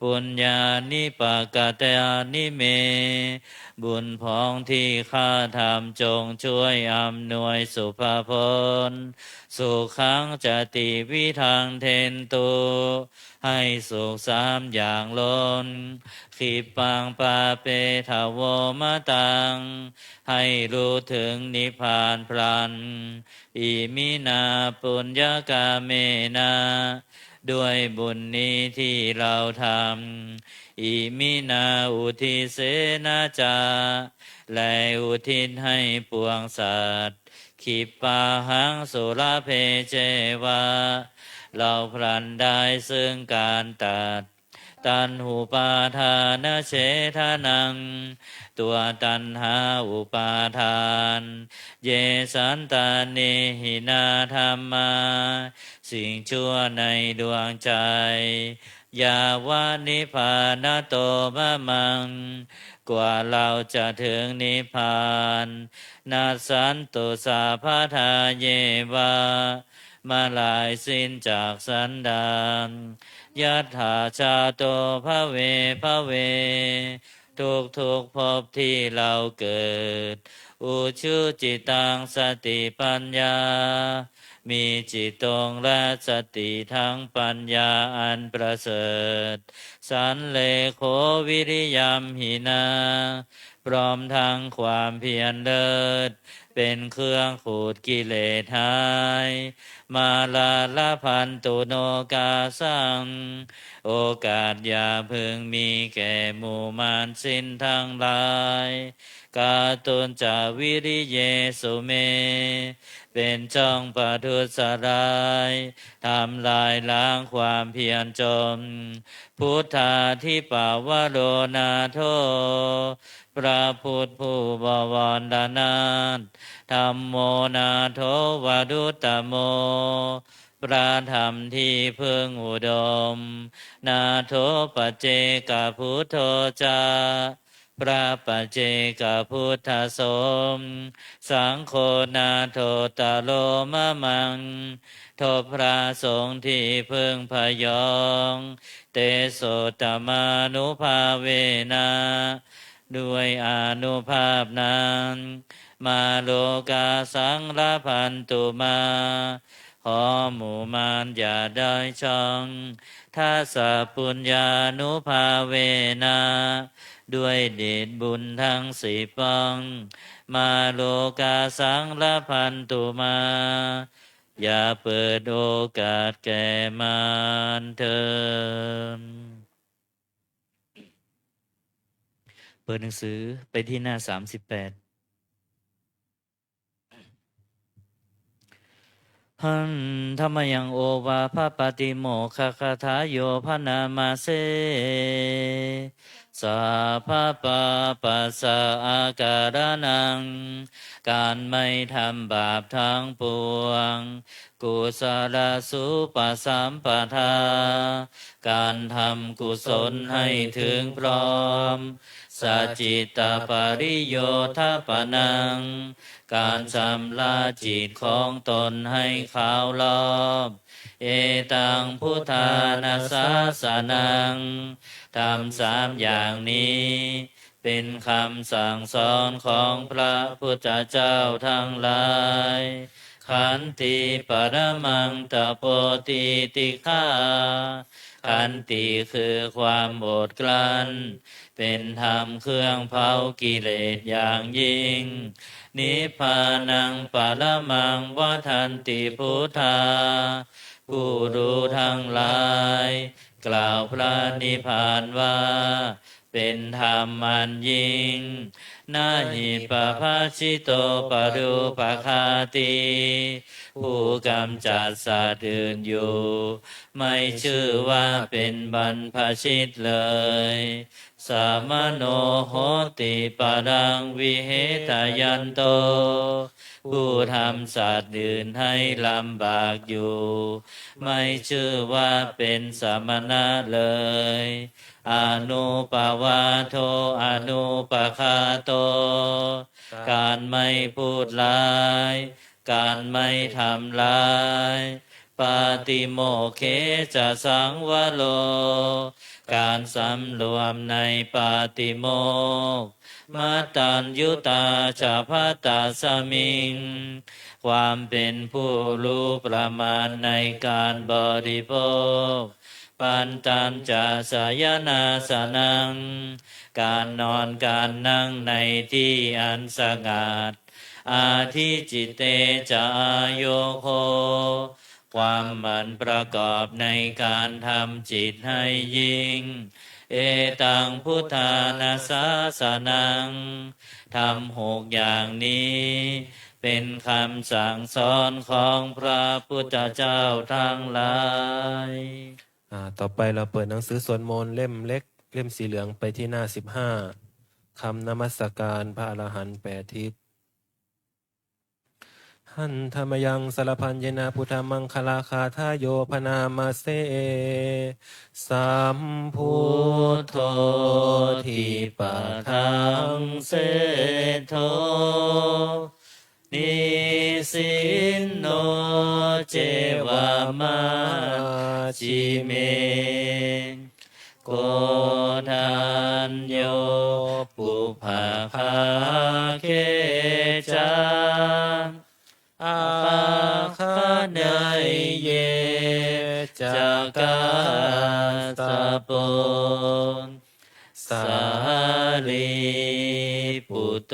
ปุญญานิปกตานิเมบุญพ้องที่ข้าทำจงช่วยอำนวยสุภาพลสุขังจติวิทังเทนตุให้สุขสามอย่างล้นขีปังปาเปทาวมะตังให้รู้ถึงนิพพานพลันอิมินาปุญญากาเมนาด้วยบุญนี้ที่เราทำอิมินาอุทิเสนาจาและอุทิศให้ปวงสัตว์ขิปาหังสุรเพเจวาเราพลันได้ซึ่งการตัดตันหูปาทานเฉทานังตัวตันหาอุปาทานเยสันตานิหินาธรรมาสิ่งชั่วในดวงใจยาวานิพพานโตมะมังกว่าเราจะถึงนิพพานนาสันตุสาพาทาเยวามาลายสิ้นจากสันดานยัตถาชาโตภเวภเวทุกภพที่เราเกิดอุชุจิตังสติปัญญามีจิตตรงและสติทั้งปัญญาอันประเสริฐสันเลโควิริยมหินาพร้อมทั้งความเพียรเลิศเป็นเครื่องขูดกิเลสหายมาลาลพันตุโนกาสังโอกาสอย่าพึงมีแก่หมู่มารสิ้นทั้งหลายกาตุนจาวิริเยสุเมเป็นจ้องประทุษร้ายทำลายล้างความเพียรจมพุทธาทิปาวโรนาโทพระพุทธผู้บวรนาถธัมโมนาโทวดุตตโมพระธรรมที่พึงอุดมนาโทปเจกพุทโธจาพระปัจเจกพุทธสมสังโฆนาโทตโลมะมังโทพระสงฆ์ที่พึงพยองเตโสตมานุภาเวนะด้วยอานุภาพนั้นมาโลกาสังลพันตุมาขอหมู่มารอย่าได้ช่องทัสสะปุญญานุภาเวนะด้วยเดชบุญทั้งสิบปองมาโลกาสังลพันตุมา อย่าเปิดโอกาสแก่มารเถิดเปิดหนังสือไปที่หน้า38หันธรรมยังโอวาพระปฏิโมกขคาถาโยพนามาเสสาพะปะปัสสะอาการนังการไม่ทำบาปทั้งปวงกุศลสุปสัมปทาการทำกุศลให้ถึงพร้อมสัจจิตาปริโยทปนังการชำระจิตของตนให้ขาวรอบเอตังพุทธานาสาสนังทำ3อย่างนี้เป็นคำสั่งสอนของพระพุทธเจ้าทั้งหลายขันติปรมังตโปติติฆาขันติคือความอดกลั้นเป็นธรรมเครื่องเผากิเลสอย่างยิ่งนิพพานังปรมังวทันติพุทธาผู้รู้ทั้งหลายกล่าวพระนิพพานว่าเป็นธรรมอันยิ่งนาหิปภาชิโตปรุปคาติผู้กำจัดสัตว์อื่นอยู่ไม่ชื่อว่าเป็นบรรพชิตเลยสามโนโหติปรังวิเหตยันโตผู้ทำสัตว์อื่นให้ลำบากอยู่ไม่ชื่อว่าเป็นสมณะเลยอนุปวาโทอนุปคาโตการไม่พูดร้ายการไม่ทำร้ายปาติโมกเขจะสังวโรการสำรวมในปาติโมกข์มัตตัญยุตาจะพัตตาสมิงความเป็นผู้รู้ประมาณในการบริโภคปันตัญจะสยนาสนังการนอนการนั่งในที่อันสงัดอาทิจิตเตจะโยโคความหมั่นประกอบในการทำจิตให้ยิ่งเอตังพุทธานาสาสนังทำ6อย่างนี้เป็นคำสั่งสอนของพระพุทธเจ้าทั้งหลายต่อไปเราเปิดหนังสือสวดมนต์เล่มเล็กเล่มสีเหลืองไปที่หน้า15คำนมัสการพระอรหันต์8ทิศหันธรรมยังสารพันเยนะพุทธมังคลาคาทาโยพนามาเสสัมพุทโธทิปะทังเสโธนิสินโนเจวามาจิเมโกทัญโยปุภาคาเคจาอาคาเนยเยจากาสะปนสาลีปุตโต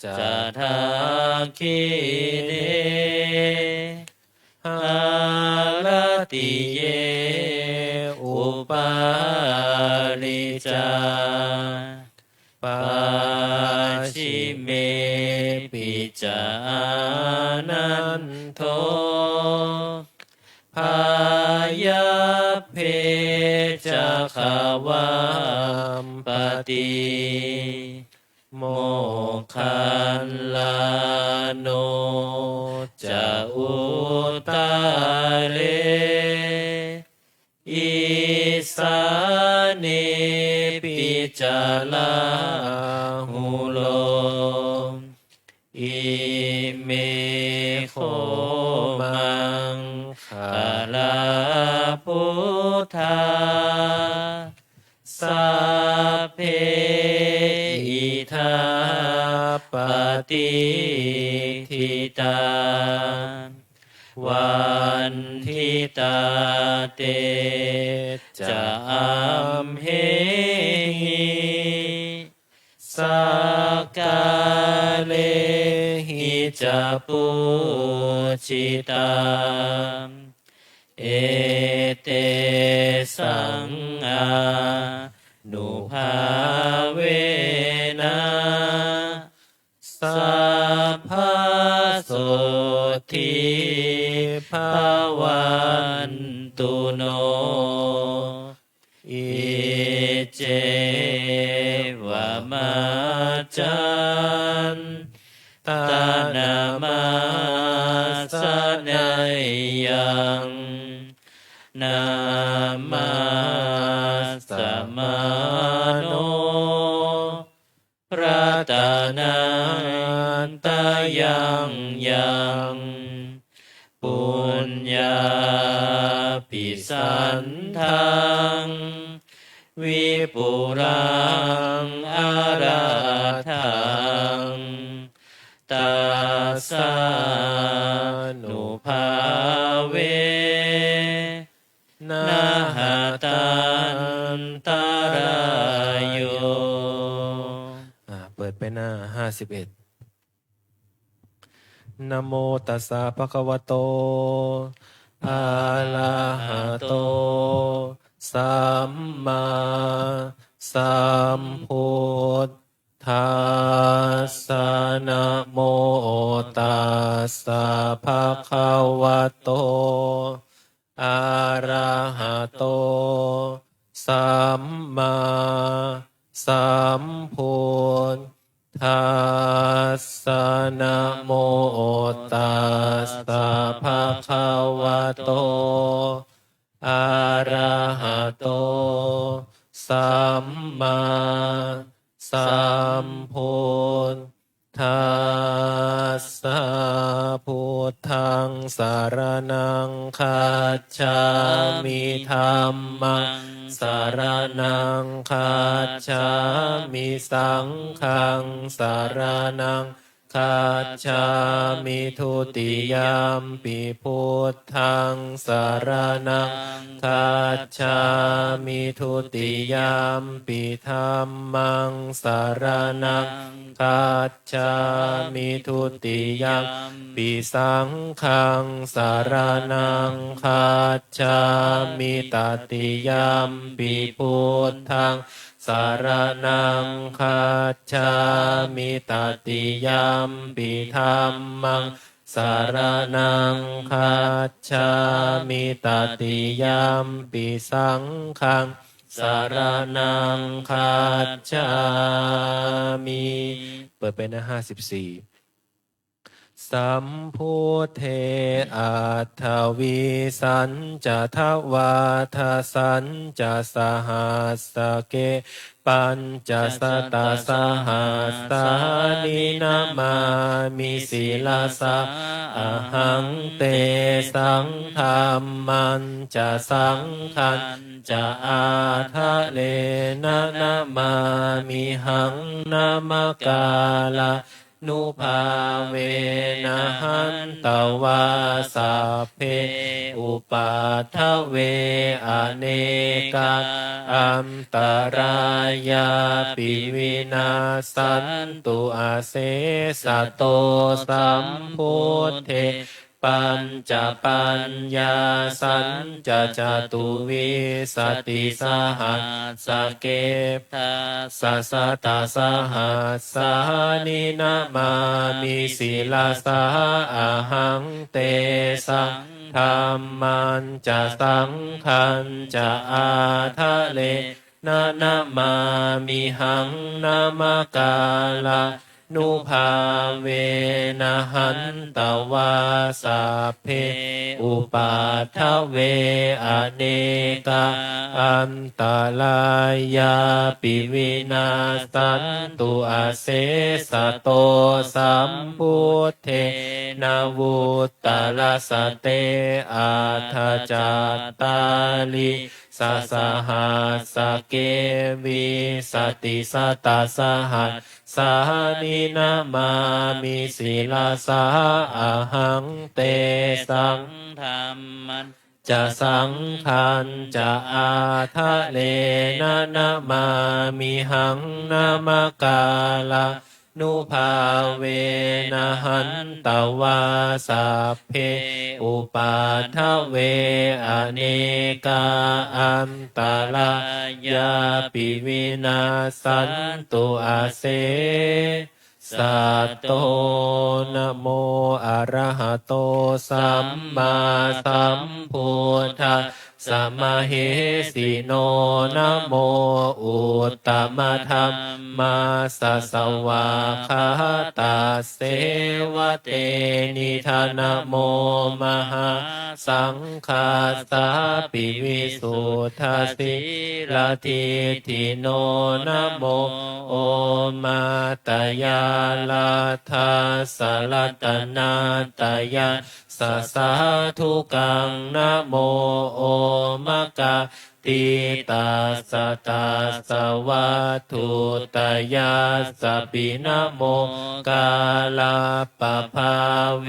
จะทาคิเนหารติเยอุปาลิจาปาชิเมปิจานันโทพายาเพจะขาวามปฏิโมคันลาโนจะอุตาเลอิสาเนปิจาลาหุโลอิเมโคมังคาลาพุทธาสัพเพอิทาปฏิทิตาวันทิตาเตจะอัมเหหิสักกาเลหิ จะปูชิตาเอเตสังอานุภาเวนะสัพพะโสทิภาวันตุโนอิเจวะมาจันตานามาสนัยยังนามาสมาโนพระตานันตายังยังปุญญาปิสันทังวิปุรังอาราทังตัสสะนุภาเวนะหะตันตารายโยเปิดไปหน้า51นะโมตัสสะภะคะวะโตอะระหะโตสัมมาสัมพุทธัสสะนะโมตัสสะภะคะวะโตอะระหะโตสัมมาสัมพุทธัสสะนะโมตัสสะภะคะวะโตอะระหะโตสัมมาสัมพุทธัสสะพุทธังสารนังคัจฉามิธัมมังสารนังคัจฉามิสังฆังสารนังคัจฉามิทุติยมปิพุทธังสารนังคัจฉามิทุติยมปิธัมมังสารนังคัจฉามิทุติยมปิสังฆังสารนังคัจฉามิตติยมปิพุทธังสารนังคัจฉามิตติยมปิธัมมังสารนังคัจฉามิตติยมปิสังฆังสารนังคัจฉามิเปิดเป็นหน้า54สัมพุทเทอัตถวิสัญจะทวาทสัญจะสหัสสเกปัญจสตสหัสสานินามามิศิลาสะอหังเตสังธรรมันจะสังขันจะอาทะเลนะนามามิหังนามกาลานุภาเวนะหันตวาสัพเพอุปัฏฐเวอเนกาอัมตรายาปิวินาสันตุอาเสสะโตสัมพุทเทปัญจปัญญาสัญจะจตุวิสติสหัสสเกทัสสะตสหัสสานินามามิศิลาสาอหังเตสังธรรมันจะสังขันจะอาทะเลนะนามามิหังนามกาลานุภาเวนะหันตวาสัพเพอุปัฏฐเวอเนกาอันตรายาปิวินาสันตุอาเสสะโตสัมพุทเทนาวุตตรสเตอาทจัตตาลิสสหัสสเกวิสติสตาสหัสสานินามามิศิลาสาอหังเตสังธรรมันจะสังขันจะอาทะเลนะนามามิหังนามกาลา นุภาเวนะหันตวาสัพเพอุปาทเวอเนกาอันตรายาปิวินาสันตุอาเสสัตโตนะโมอะระหะโตสัมมาสัมพุทธัสสะมะเหสิโนนะโมอุตตมธัมมาสัสสวะคาตาเสวะเตนิธานะโมมหาสังฆาสาปิวิสุทธาสิลทิทิโนนะโมโอมาตยาลาทาสลัตนาตยาสัสสาธุกังนะโมโอมะกะติตาสตาสวัตถุตยาสปินะโมกาลาปะภาเว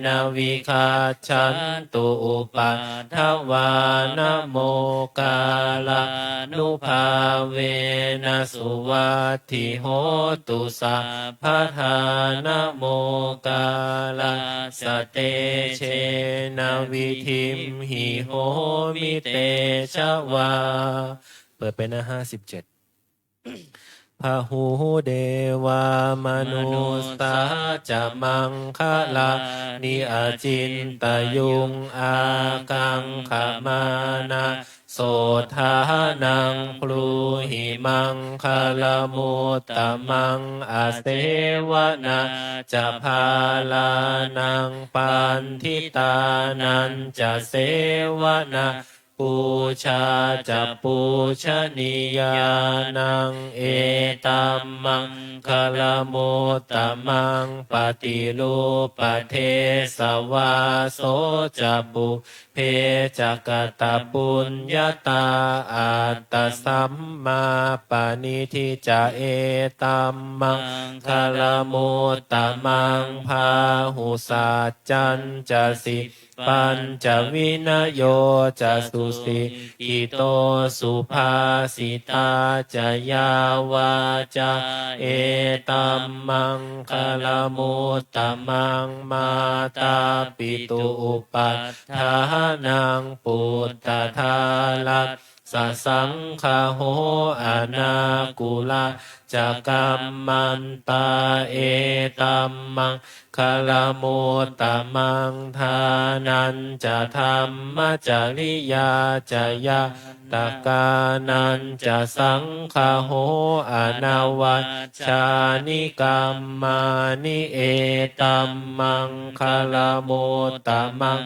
นะวิคาชันตุอุปัฏฐวานะโมกาลานุภาเวนะสุวัตถิโหตุสัพพทานะโมกาลาสเตเชนะวิธิมหิโหมิเตชะวาเปิดเป็นหน้า57พาหูเดวามนุสสาจะมังคะลานิอาจินตยุงอากังขมานาโสธานังพลูหิมังคลมุตตมังอาเสวนาจะพาลานังปันทิตานันจะเสวนาปูชาจะปูชนียานังเอตัมมังคลมุตตมังปฏิรูปเทสวาโสจะปุเพจักตปุญญาตาอัตตสัมมาปณิทิจะเอตัมมังคลมุตตมังพาหุสัจจันจะสิปัญจวินโยจะสุสิกิโตสุภาสิตาจะยาวาจาเอตัมมังคลมุตตมังมาตาปิตุอุปัฏฐานังปุตตทาลัสสะสังฆโหอนากุลาจะกัมมันตาเอตัมมังคลมุตตมังทานันจะธรรมจริยาจะยะตกานันจะสังฆโหอนาวาชานิกรรมานิเอตัมมังคลมุตตมัง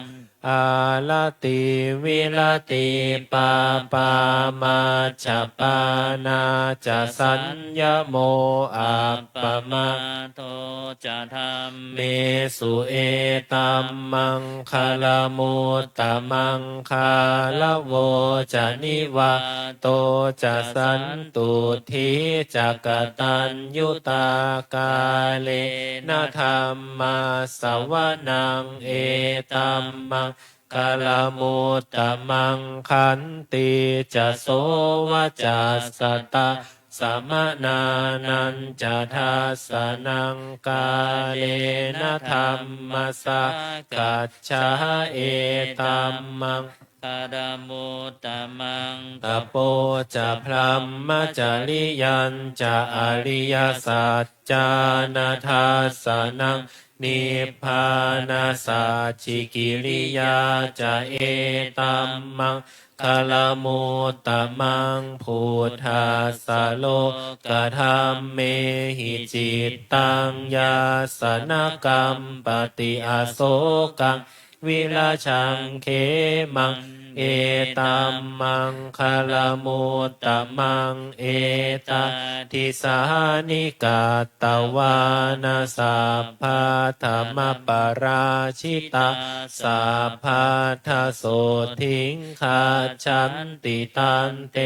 อาลติวิลติปาปามาจปานาจะสัญญโมอัปปมาโตจะธรรมเมสุเอตัมมังคลมุตตมังคาลโวจะนิวาโตจะสันตุทิจักตัญยุตากาเลนะธรรมมาสวนังเอตัมมังกาลมุตตมังขันติจะโสวจัสสตาสมนานันจะทัสสนังกาเลนะธรรมสักกัจฉาเอตัมมังคารมุตตมังตโปจะพรัมมจริยันจะอริยสัจจานาทัสสนังนิพพานาสัจฉิกิริยาจะเอตัมมังคลมุตตมังพุทธัสสะโลกธรรมเมหิจิตตังยาสนกรรมปฏิอาโศกังวิราชังเขมังเอตัมมังคลมุตตมังเอตทิสานิกาตวานาสัพพะธรรมปราชิตาสัพพะทโสทิงขาชันติตันเต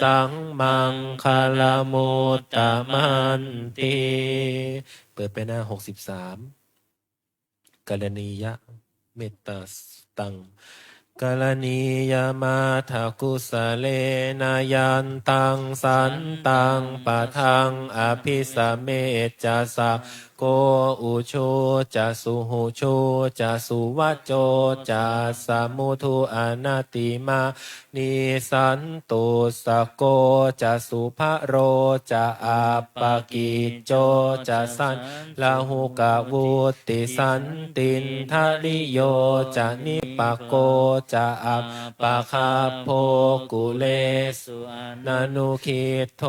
สังมังคลมุตตมันติเปิดไปหน้า63กัลณียะเมตตาตัง กรณียมาทากุสะเลนายันตังสันตังปะทังอภิสเมจัสสะโกอุชูจะสุหุชูจะสุวัจโจจะสมุทุอนาติมานิสันตุสะโกจะสุภโรจะอาปกิจโจจะสันลาหุกะวุติสันตินทะลิโยจะนิปะโกจะอัปปะคาโพกุเลสุนานุคิโท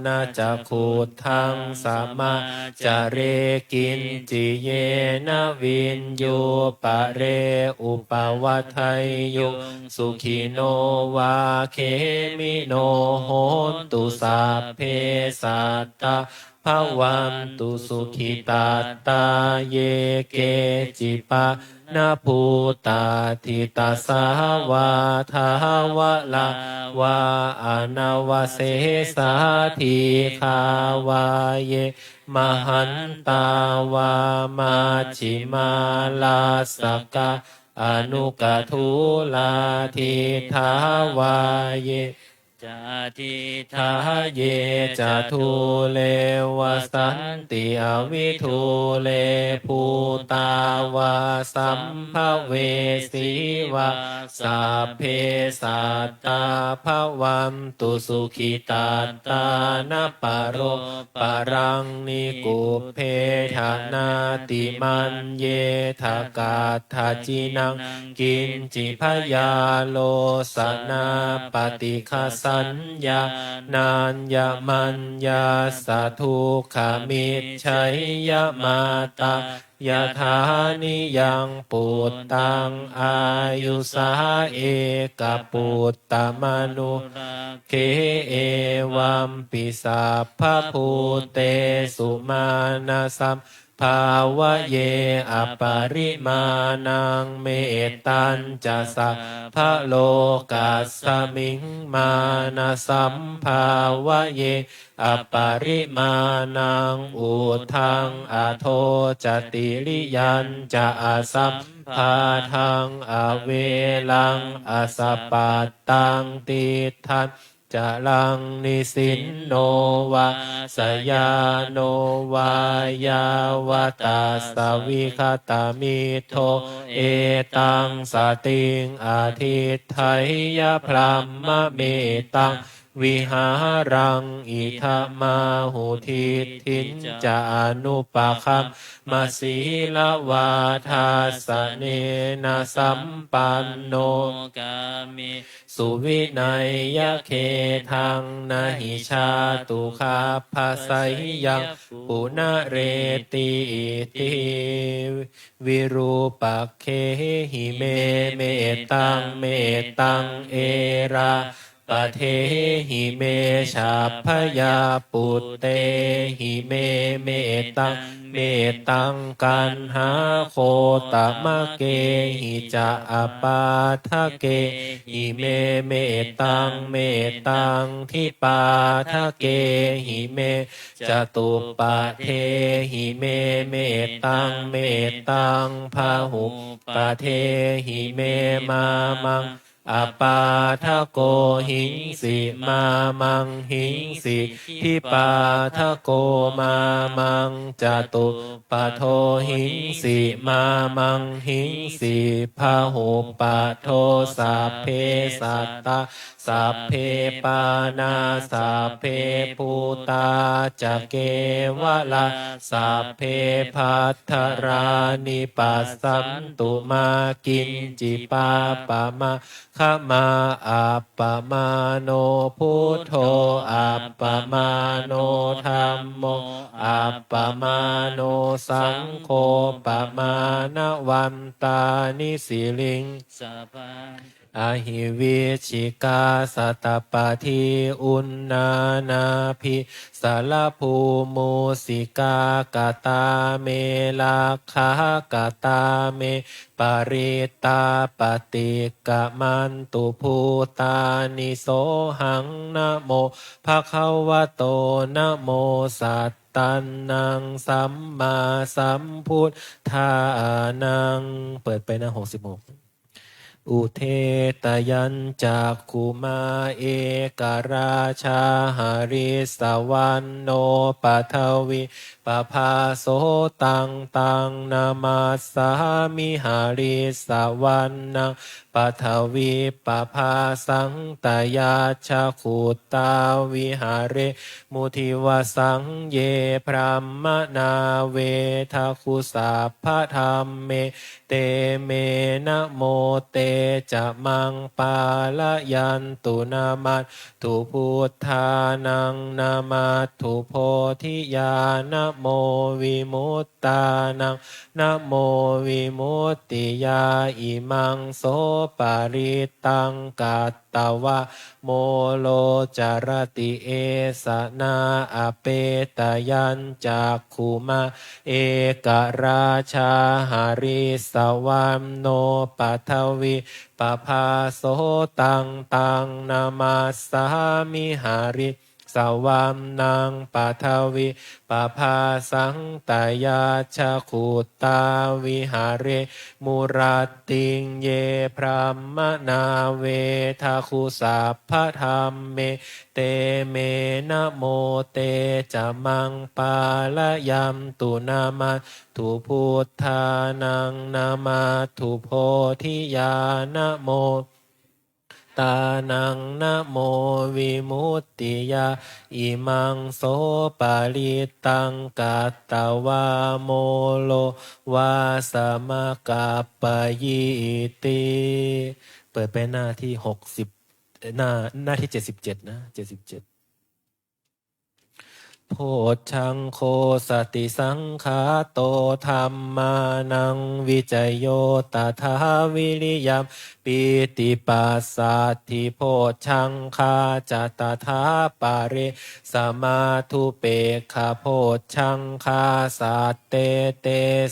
นาจะขุทังสัมมาจะเรกินจิเยนะวินโยปะเรอุปวัฏไทยโยสุขิโนวาเคมิโนโหนตุสัพเพสัตตาภวันตุสุขิตาตาเยเกจิปะนาภูตาทิตาสาวาทาวะลาวาอนาวเสสาทีคาวาเยมหันตาวามาชิมาลาสกะอนุกทุลาทิทาวาเยจาทิทาทาเยจะทุเลวสันติอวิทุเลภูตาวาสัมภเวสีวาสัพเพสัตตาภวันตุสุขิตาตานาปโรปรังนิกุเพทานาติมันเยทากาทาจินังกินจิพยาโลสนาปฏิฆาสัญญานานยมัญญาสาธุขามิจฉัยยมาตายะธานิยังปุตตังอายุสาเอกปุตตมนุเคเอวัมปิสัพพะภูเตสุมาณสัมภาวะเยอปริมาณังเมตตัญจะสัพพะโลกัสสมิงมานะสัมภาวะเยอปริมาณังอุทังอโทจติริยันจะอาสัพพาทังอเวลังอสปปัตตังติทันจะลังนิสินโนวาสยาโนวายาวตาสวิคตามิโทเอตังสติงอาทิตไทยพรหมเมตังวิหารังอิทามาหุทิทินจานุปะคัมมาสีลวาทาสเนนะสัมปันโนกามิสุวินัยยะเคทังนะหิชาตุคาภาสัยยังปุณเรติอิติวิรูปักเคหิเมเมตังเมตังเอราปะเทหิเมชาพยาปุตเตหิเมเมตังเมตังกันหาโคตมะเกหิจะอปาทะเกหิเมเมตังเมตังทิปาทะเกหิเมจตุปะเทหิเมเมตังเมตังพาหุปะเทหิเมมามังอปาทะโกหิงสิมามังหิงสิทิปาทะโกมามังจตุปะโทหิงสิมามังหิงสิพาหุปะโทสัพเพสัตตาสัพเพปานาสัพเพปูตาจะเกวะละสัพเพพัทธรานิปัสสัมตุมากินจิปาปะมาขมาอัปปมาโนพุทโธอัปปมาโนธัมโมอัปปมาโนสังโฆปมาณวันตานิสิลิงสัพพะอหิวิชิกาสัตตปาทิอุณนานาภิสารภูมุสิกากตาเมลาคากตาเมปริตาปฏิกะมันตุภูตานิโสหังนะโมภะคะวะโตนะโมสัตตันนังสัมมาสัมพุทธานังเปิดไปนะ66 อุเทตยัญจากขุมาเอกราชาหาริสวรรณโนปัทวิปภาโสตังตังนามาสามิหาริสวรรณังปัทวิปภาสังตยาชาขุตาวิหาเรมุทิวสังเยพรหมนาเวทาคุสัพพธรรมเมเตเมนะโมเตจะมังปาลยันตุนามัตถุพุทธานังนามัตถุโพธิญาณโมวิมุตตานังนะโมวิมุตติยาอิมังโสปาริตังกัตตวะโมโลจารติเอสนาอเปตยัญจากขุมาเอกราชาหาริสวรรณโนปัทวิปภาโสตังตังนามาสามิหาริสวรรณังปัทวิปภาสังตยาชาขุตาวิหาเรมุรัตติงเยพรหมนาเวทาคุสัพพธรรมเมเตเมนะโมเตจะมังปาลยัมตุนามาถุพุทธานังนามาถุโพธิญาณโมตานังนะโมวิมุตติยาอิมังโสปาลิตังกัตตวาโมโลวาสมกัปปะยิติเปิดไปหน้าที่60หน้าที่77นะ77โพชังโคสติสังขาโตธรรมานังวิจโยตถาวิริยมปิติปัสสัทธิโพชังคาจตถาปาริสมาธุเปกขโพชังคาสัตเตเต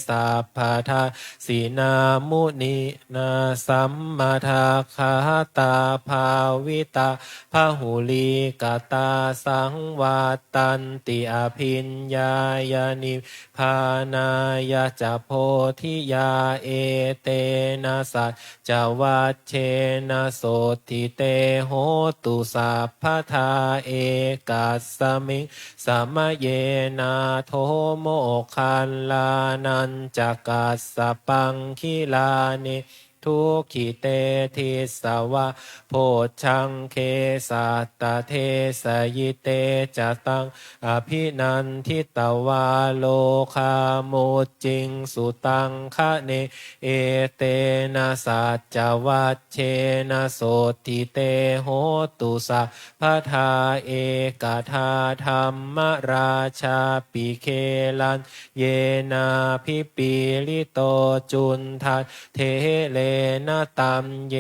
สัพพทาสีนามุนินาสัมมาทาคาตาภาวิตาพหุลีกตาสังวาตันติอภิญญายานิพานายาจโพธิยาเอเตนะสัจจวัชเชนะโสติเตโหตุสัพพทาเอกัสสมิงสัมเยนะโทโมคัลลานันจักกัสสปังคิลานิทุกขิเตทิสวะโพชังเคสัตตเทสยิเตจตังอภินันทิตวาโลคามุจจิงสุตังคะเนเอเตนะสัจจวัชเชนะโสติเตโหตุสัพพทาเอกทาธรรมราชาปิเคลันเยนาพิปิลิโตจุนทัตเทเลนะตัมเย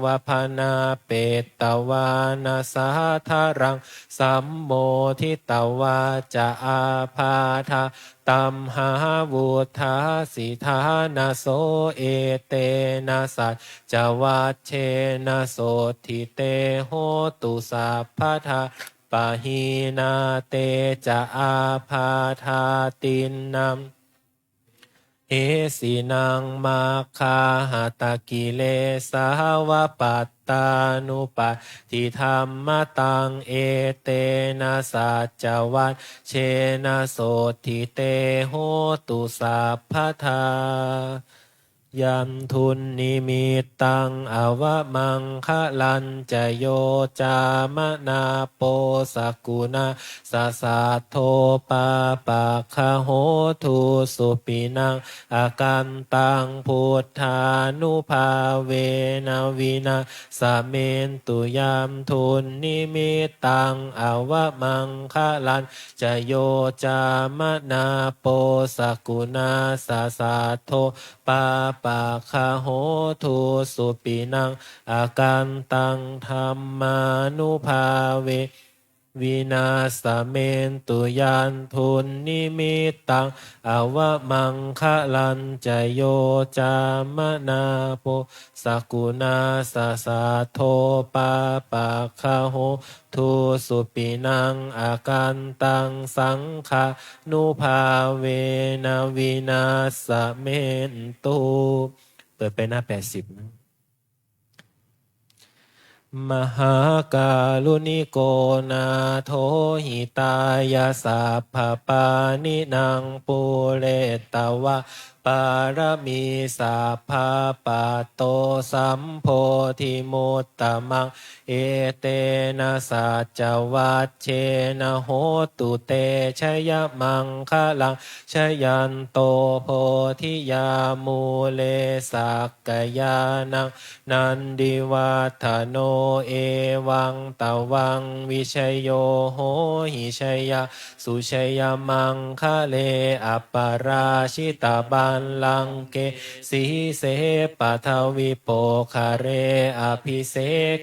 วพนาเปตตวานาสาธารังสัมโมทิตวาจะอาพาธาตัมหาวุธาสิทานาโสเอเตนะสัจจวัชเชนะโสทิเตโหตุสัพพทาปะหีนาเตจะอาพาธาตินนัมเอสินังมาคาหาตากิเลสาวะปัตตานุปัฏฐิธรรมตังเอเตนะสัจจวัชเชนะโสทิเตโหตุสัพพทายัมทุนนิมิตตังอวมังคะลันจโยจามนาโปสกุณาสสะโทปาปะคะโหทุสุปินังอากันตังพุทธานุภาเวนะวินาสเมนตุยามทุนนิมิตตังอวมังคะลันจโยจามนาโปสกุณาสสะโทปาปะคะโหทุสุปินังอากันตังธรรมานุภาเววินาสเมนตุยันทุนนิมิตตังอวมังคะลันจโยจามนาโปสกุณาสสะโทปาปะคะโหทุสุปินังอากันตังสังฆานุภาเวนะวินาสเมนตุเปิดไปหน้า80นะ มหากาลุนิโกนาโทหิตายาสัพพปานินางปุเรตวะปารมีสัพพปัตโตสัมโพธิมุตตมังเอเตนะสัจจวัชเชนะโหตุเตชยมังคะลังชยันโตโพธิยามูเลสักกยานังนันดิวัฒโนเอวังตวังวิชยโยโหหิชยาสุชยมังคะเลอัปปราชิตาบัลลังเกสีเสปัทวิโปคาเรอภิเส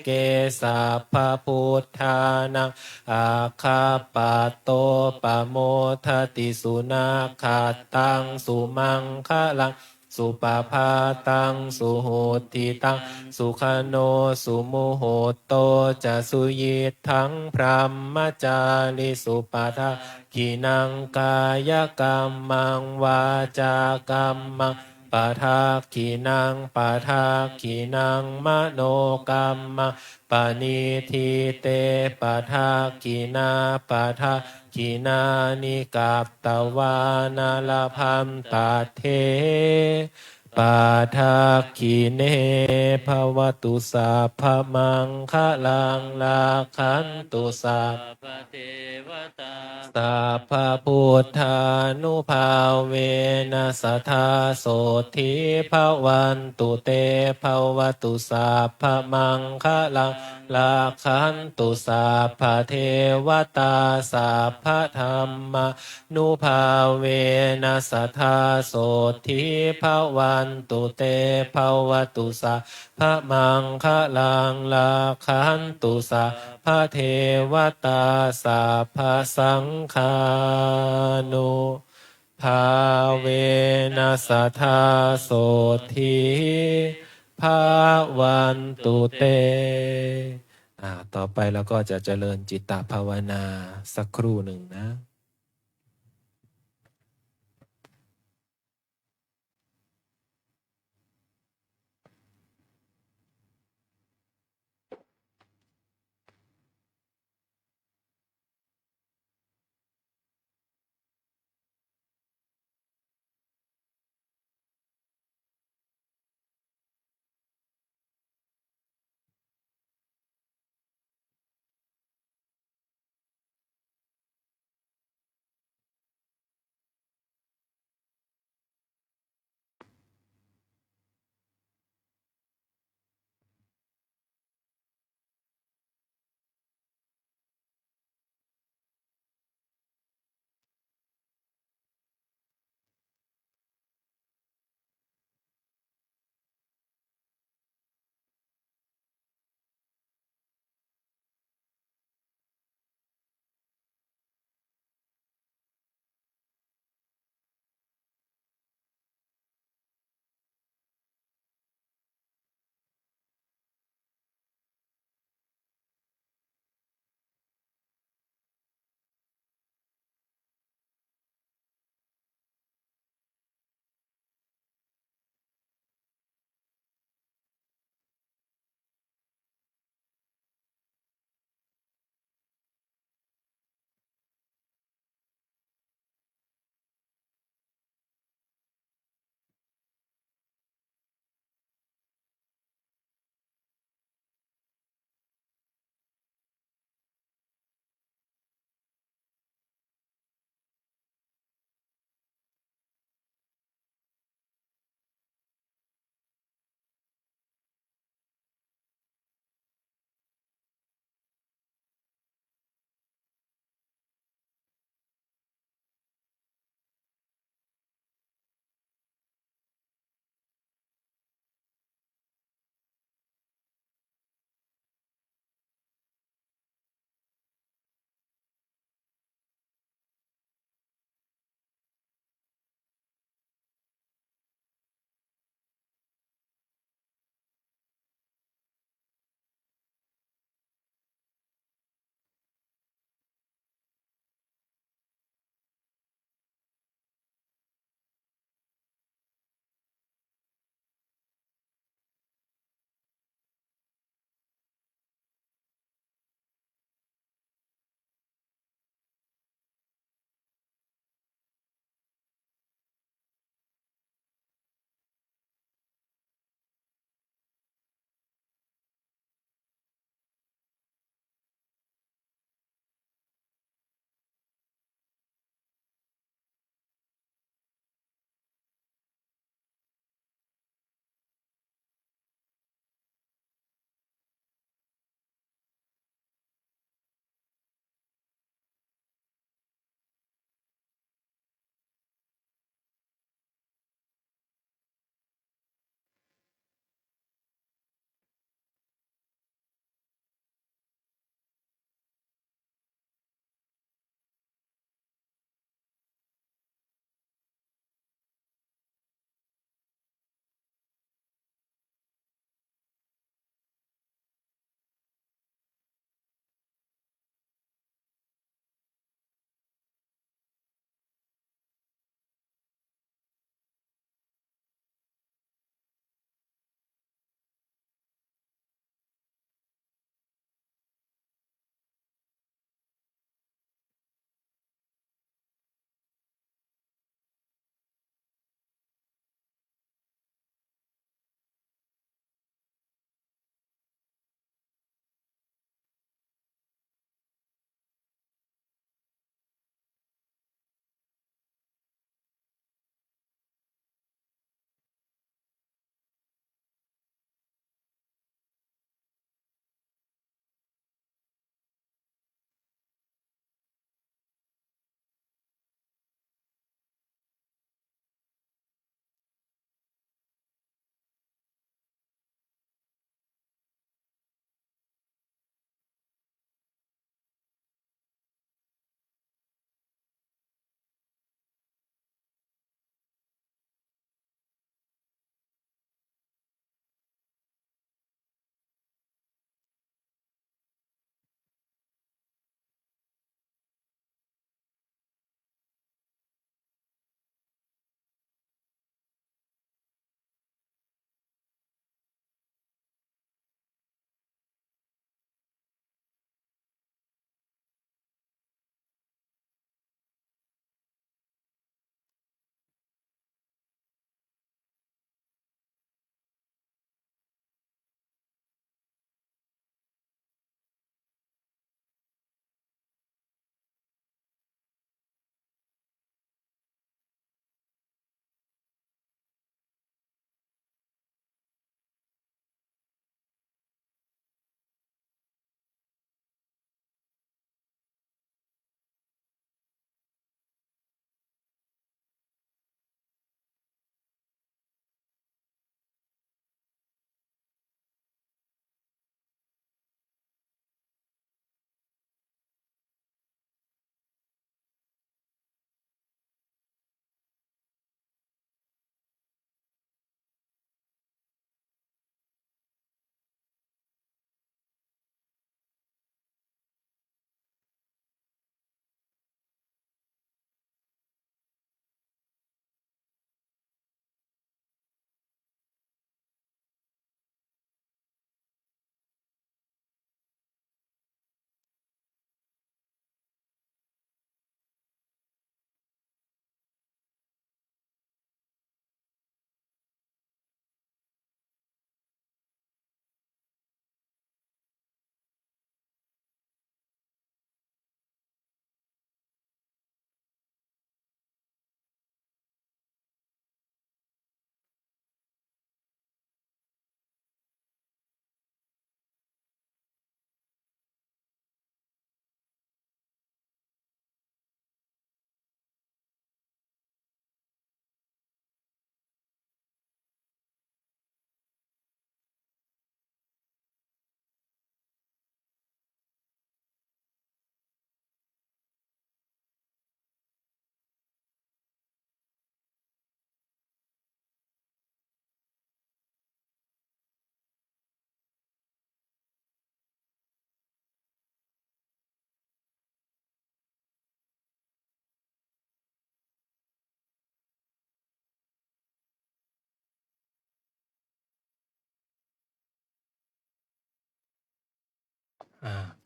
เกสัพพพุทธานังอาคาปะโตปะโมทติสุนาคาตังสุมังคะลังสุปาพาตังสุโหติตังสุขโนสุโมโหโตจะสุยิทังพรหมจาริสุปาทากินังกายกรรมังวาจากรรมังปาทากินังปาทากินังมโนกรรมังปานิทิเตปาทากินาปาทากินานิกัปตวานาลพัมตาเทปาทาคิเนภวตุสัพพมังคะลังลาคันตุสัพพเทวตาสัพพพุทธานุภาเวนัสทธาโสธิภวันตุเตภวตุสัพพมังคะลังลาคันตุสัพพเทวตาสัพพธรรมนุภาเวนัสทธาโสธิภวันตุเตภวตุสัพพมังคะลังลาคันตุสัพพเทวตาสัพพสังฆานุภาเวนัสทธาโสธิภาวันตุเตต่อไปเราก็จะเจริญจิตตภาวนาสักครู่หนึ่งนะ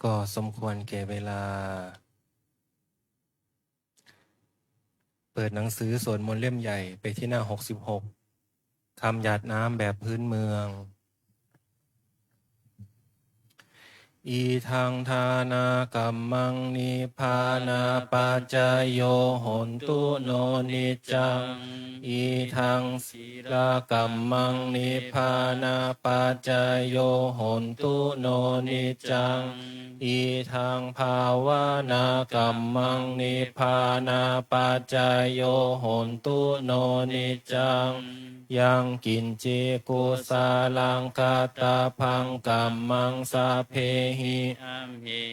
ก็สมควรแก่เวลา เปิดหนังสือสวดมนต์เล่มใหญ่ไปที่หน้า66คำหยาดน้ำแบบพื้นเมือง อีทังทานากัมมังนิพพานาปัจจโยโหนตุโนนิจจังอีทังศีลกัมมังนิพพานาปัจจโยโหนตุโนนิจจังอีทังภาวนากัมมังนิพพานาปัจจโยโหนตุโนนิจจังยังกินเจกุสาลังกาตาพังกัมมังสาเพหิอัมหิ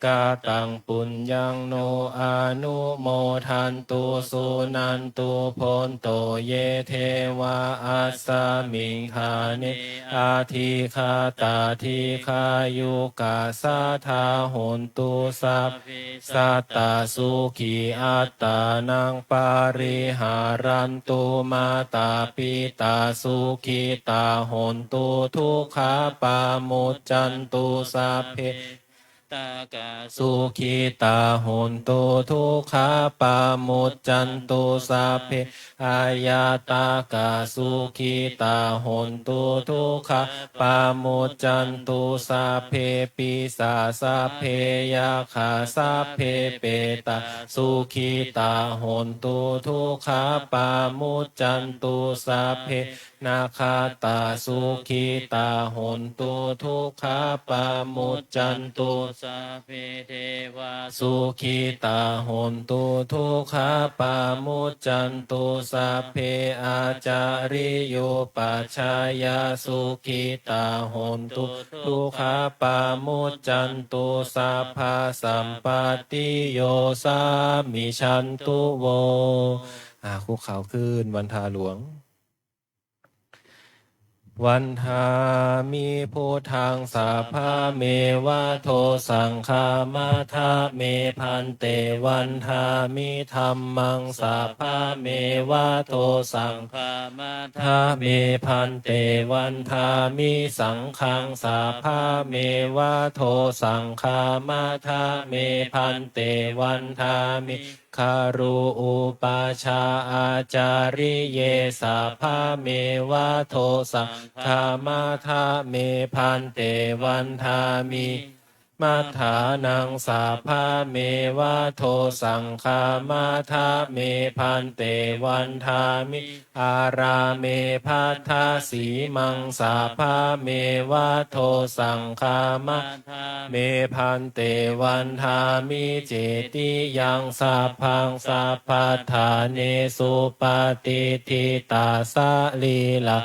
กาตังปุญญังโนอานุโมทันตุสุนันตุพนโตเยเทวาอัสสมิงคาเนอาทิคาตาทิคายุกาสาธาโหนตุสัพสัตตาสุขีอัตตานังปาริหารันตุมาตาปิตาสุขีตาโหนตุทุกขาปามุจจันตุสัพเพตากาสุขิตาโหนตุทุกขาปามุจจันตุสัพเพอายาตากาสุขิตาโหนตุทุกขาปามุจจันตุสัพเพปิสาสัพเพยาขาสัพเพเปตาสุขิตาโหนตุทุกขาปามุจจันตุสัพเพนาคาตาสุขิตาโหนตุทุกขาปามุจจันตุสัพเพเทวาสุขิตาโหนตุทุกขาปามุจจันตุสัพเพอาจาริโยปัชฌายาสุขิตาโหนตุทุกขาปามุจจันตุสัพพะสัมปติโยสามิชันตุโวคุกเข่าขึ้นวันทาหลวงวันทามิพุทธังสัพพะเมวะโทสังฆามาทาเมพันเตวันทามิธัมมังสัพพะเมวะโทสังฆามาทาเมพันเตวันทามิสังฆังสัพพะเมวะโทสังฆามาทาเมพันเตวันทามิคารุอุปาชาอาจาริเยสัพพะเมวะโทสังฆามาทาเมพันเตวันทามิมัฏฐานังสัพพะเมวะโทสังฆามาทาเมพันเตวันทามิอาราเมพัทธาสีมังสัพพะเมวะโทสังฆามาเมพันเตวันทามิเจติยังสัพพังสัพพทาเนสุปฏิทิตาสะลีลา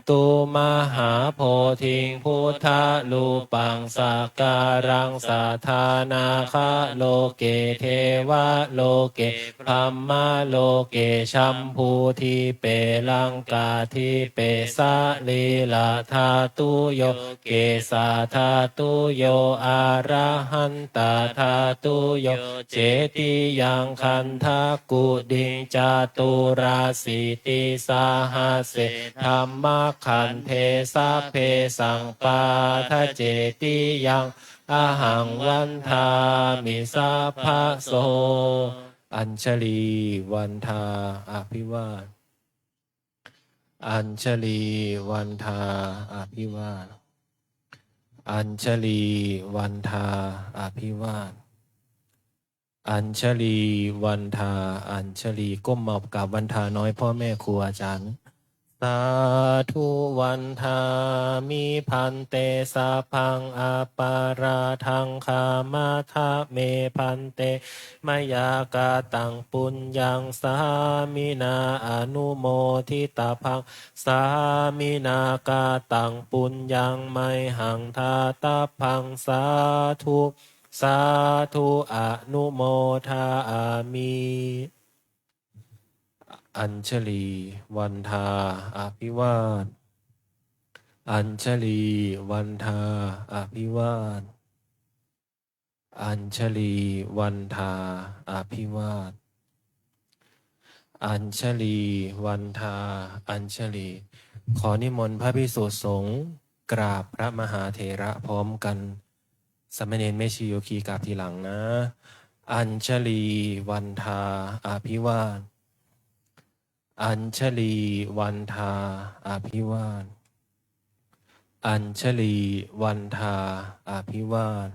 ตุมหาโพธิงพุทธลูปังสักการังสัทธานาคะโลเกเทวะโลเกพัมมาโลเกชัมพูทิเปลังกาทิเปสะลีลาธาตุโยเกสาธาตุโยอาระหันตาธาตุโยเจติยังคันทากุดิงจาตุราสิติสาหาเสธรรมขันเทสะเพสังปาทะเจติยังอาหังวันทามิสัพพะโสอัญชลีวันทาอภิวาทอัญชลีวันทาอภิวาทอัญชลีวันทาอภิวาทอัญชลีวันทาอัญชลีก้มหมอบกับวันทาน้อยพ่อแม่ครูอาจารย์สาธุวันทามิพันเตสาพังอาปาราทังคามาทาเมพันเตมยากาตังปุญญังสามินาอนุโมทิตาพังสามินากาตังปุญญังไมหังทาตาพังสาธุสาธุอนุโมทามิอัญชลีวันทาอภิวาทอัญชลีวันทาอภิวาทอัญชลีวันทาอภิวาทอัญชลีวันทาอัญชลีขอนิมนต์พระภิกษุสงฆ์กราบพระมหาเถระพร้อมกัน สามเณรแม่ชีโยคีกราบทีหลังนะ อัญชลีวันทาอภิวาทอัญชลีวันทาอภิวาทอัญชลีวันทาอภิวาท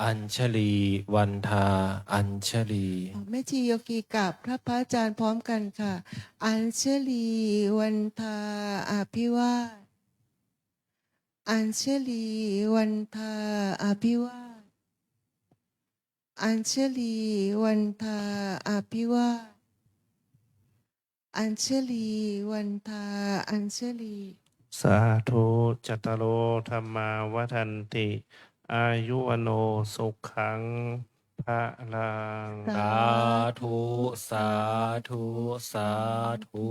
อัญชลีวันทาอัญชลีแม่ชีโยกีกับพระอาจารย์พร้อมกันค่ะ อัญชลีวันทาอภิวาทอัญชลีวันทาอภิวาทอัญชลีวันทาอภิวาทอัญชลีวันทาอัญชลีสาธุจัตตารโอธรรมาวัฏันติ อายุวโนสุขังพระลัง สาธุ สาธุ สาธุ